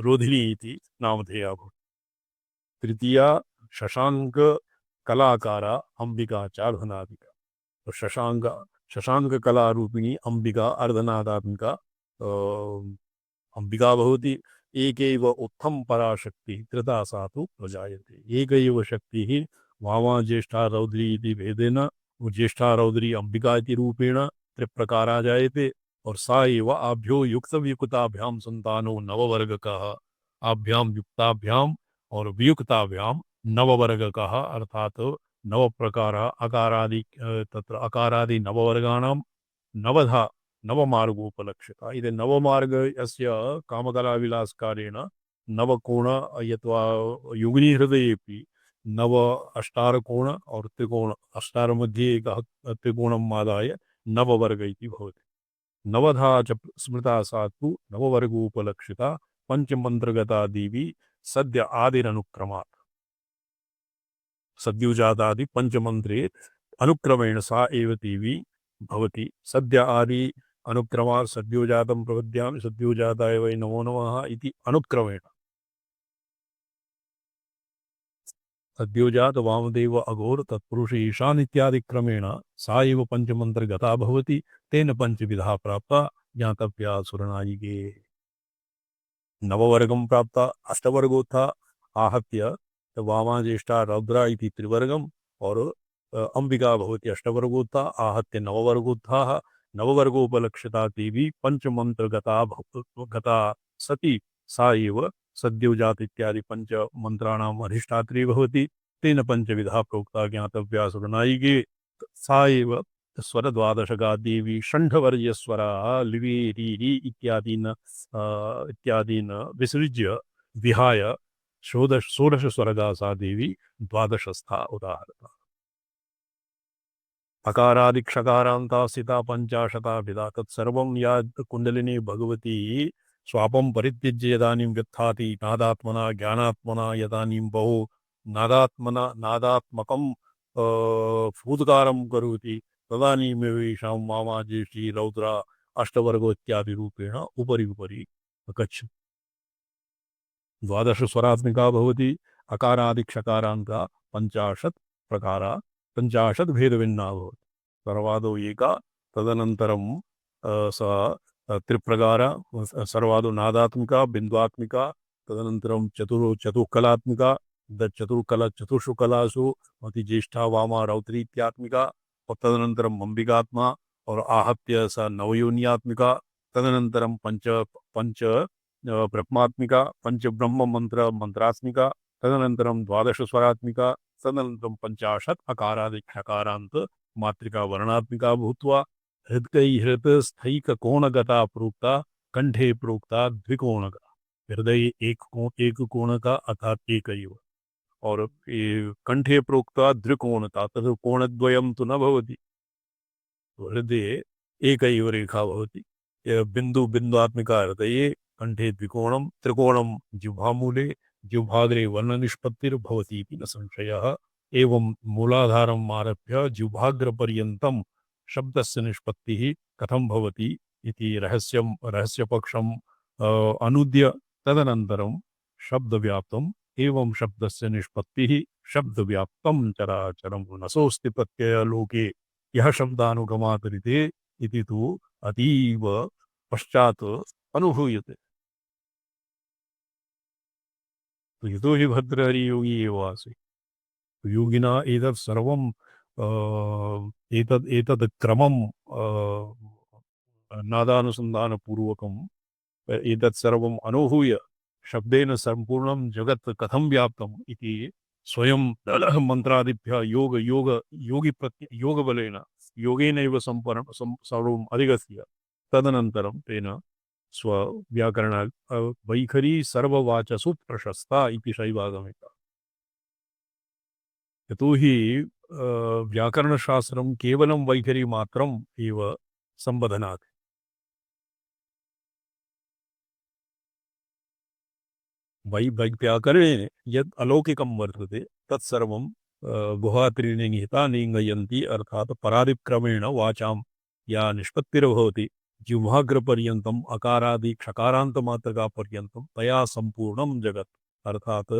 रोधिनी इति नामधेया भवति। तृतीया शशांक कलाकारा अंबिका च अर्धनादिका। तो शशांक कला रूपिणी अंबिका अर्धनादात्मिका अंबिका भवति। एकैव उत्थम पराशक्ति त्रिता सा तु प्रजायते। एकैव शक्तिः वामा ज्येष्ठा रौद्री इति भेदेन वो ज्येष्ठा रौद्री अंबिका इति रूपेण त्रिप्रकारा जायते। और सा एव आभ्यो युक्त वियुक्ताभ्याम संतानो नववर्गकः। आभ्याम युक्ताभ्याम और वियुक्ताभ्याम नववर्गकः अर्थात नव प्रकार अकारादि तत्र अकारादि नववर्गाणां नवधा नवमार्गोपलक्षिता। इति नवमार्ग यस्य कामकलाविलासकारेण नवकोण यत्वा युगिनी हृदयेपि नव अष्टारकोण और त्रिकोण अष्टार मध्ये एकः त्रिकोणम् आदाय नववर्ग इति भवति। नवधा च स्मृता सा तु नववर्गोपलक्षिता पंचमंत्रगता देवी सद्य आदिरनुक्रमात्। सद्युजातादि पंचमंत्रे अनुक्रमेण सा एव देवी भवति। सद्य आदि अनुक्रमात् सद्योजातं प्रपद्यामि सद्योजाताय वै नमो नमः इति अनुक्रमेण सद्योजात वामदेव अघोर तत्पुरुष ईशान इत्यादि क्रमेण सा एव पंचमंत्रगता भवति। तेन पंचविधा प्राप्ता ज्ञातव्या सुरनायिके। नववर्गं प्राप्ता अष्टवर्गोत्था आहत्य वामा ज्येष्ठा रौद्रा इति त्रिवर्गम और अंबिका भवति अष्टवर्गोत्था आहत्य नववर्गोत्थाः। नववर्गोपलक्षिता देवी पंचमंत्रगता गता सती सा एव सद्योजात इत्यादि पंच मंत्राणाम् अधिष्ठात्री भवति। तेन पंचविधा प्रोक्ता ज्ञातव्या सुरनायिके। सा एव स्वरद्वादशगा देवी षण्ढवर्यस्वरा लिवि रीरि इत्यादीन विसृज्य विहाय षोडश स्वरगा सा देवी द्वादशस्था उदाहरता। अकारादिक्षकारान्ता स्थिता पंचाशताभिधा तत्सर्वं या कुंडलिनी भगवती स्वापं परित्यज्य यदानीं गच्छति नादात्मना ज्ञानात्मना यदानीं बहु नादात्मकं फूत्कारं करोति तदानीमेव ईशां मामा ज्येष्ठी रौद्रा अष्टवर्गो इत्यादि रूपेण उपरि उपरि गच्छति। द्वादश स्वरात्मिका भवति। अकारादिक्षकारान्ता पंचाशत् प्रकारा पंचाशत् भेदभिन्ना भवति। सर्वादौ एका तदनन्तरं सा त्रिप्रकारा सर्वादौ नादात्मिका बिन्द्वात्मिका तदनन्तरं चतुःकलात्मिका चतुर्षु कलासु अतिज्येष्ठा वामा रौद्री इत्यात्मिका और तदनन्तरं अंबिकात्मा और आहत्य सा नवयोन्यात्मिका तदनन्तरं पंच पंच ब्रह्मात्मिका पंच ब्रह्म मंत्रात्मिका तदनन्तरं द्वादश स्वरात्मिका तदनन्तरं पंचाशत् अकारादिक्षकारान्त मात्रिका वर्णात्मिका भूत्वा हृदय स्थैक कोणगता प्रोक्ता कंठे प्रोक्ता द्विकोणका। हृदय एक कोण का अर्थात एक और कंठे प्रोक्ता द्विकोणता तद् कोणद्वयं तु न भवति। हृदये एकैव रेखा भवति। बिंदुआत्मिका हृदये कंठे द्विकोणं त्रिकोणं जिह्वामूले जिह्वाग्रे वर्णनिष्पत्तिर्भवति इति न संशयः। एवं मूलाधारम् आरभ्य जिह्वाग्रपर्यन्तं शब्दस्य निष्पत्तिः कथं भवति इति रहस्यपक्षम् अनुद्य तदनन्तरं शब्दव्याप्तम् एवं शब्दस्य निष्पत्तिः शब्दव्याप्तं चराचरं नसोऽस्ति प्रत्ययलोके यः शब्दानुगमातरिते इति तु अतीव पश्चात् अनुभूयते। तो यतो हि भद्रहरियोगी एव आसीत्। योगिना एतत् सर्वं एतद् क्रमं नादानुसन्धानपूर्वकम् एतत् सर्वम् अनुभूय शब्देन सम्पूर्णं जगत् कथं व्याप्तम् इति स्वयं मंत्रादिभ्यः योगबलेन योगेनैव सर्वम् अधिगत्य तदनन्तरं तेन स्वव्याकरण वैखरी सर्ववाचसु प्रशस्ता इति शैवागमिका। यतो हि व्याकरणशास्त्रं केवलं वैखरी मात्रम् एव सम्बधनाति। व्याकरणे यत् अलौकिकं वर्तते तत्सर्वं गुहात्रीणि निहितानि गयन्ति अर्थात परादिक्रमेण वाचाम या निष्पत्तिर्भवति जिह्वाग्रपर्यन्तम् अकारादि क्षकारान्तमात्रकापर्यन्तं तया सम्पूर्णं जगत् अर्थात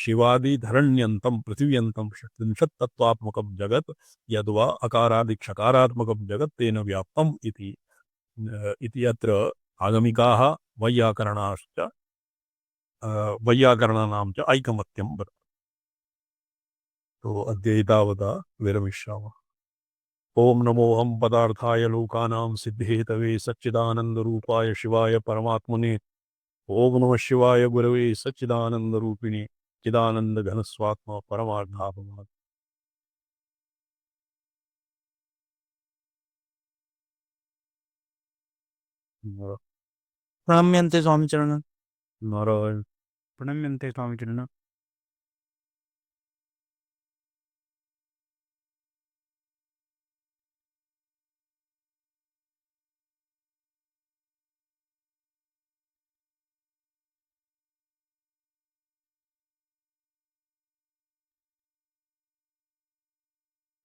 शिवादिधरण्यन्तं पृथिव्यन्तं त्रिंशत्तत्त्वात्मकं जगत् यद्वा अकारादि क्षकारात्मकं जगत् तेन व्याप्तम् इति अत्र आगमिकाः वैयाकरणाश्च वैयाकरणानां च ऐकमत्यं वर्तते। तो अद्य एतावता विरमिष्यामः। ओम नमो हम पदार्थाय लोकानां सिद्धेतवे सच्चिदानंदरूपाय शिवाय परमात्मने। ओम नमः शिवाय गुरवे सच्चिदानंदरूपिणे चिदानंद घनस्वात्मा परमार्थात्मा। प्रणम्यन्ते स्वामी चरण। नारायण। प्रणम्यन्ते स्वामी चरण।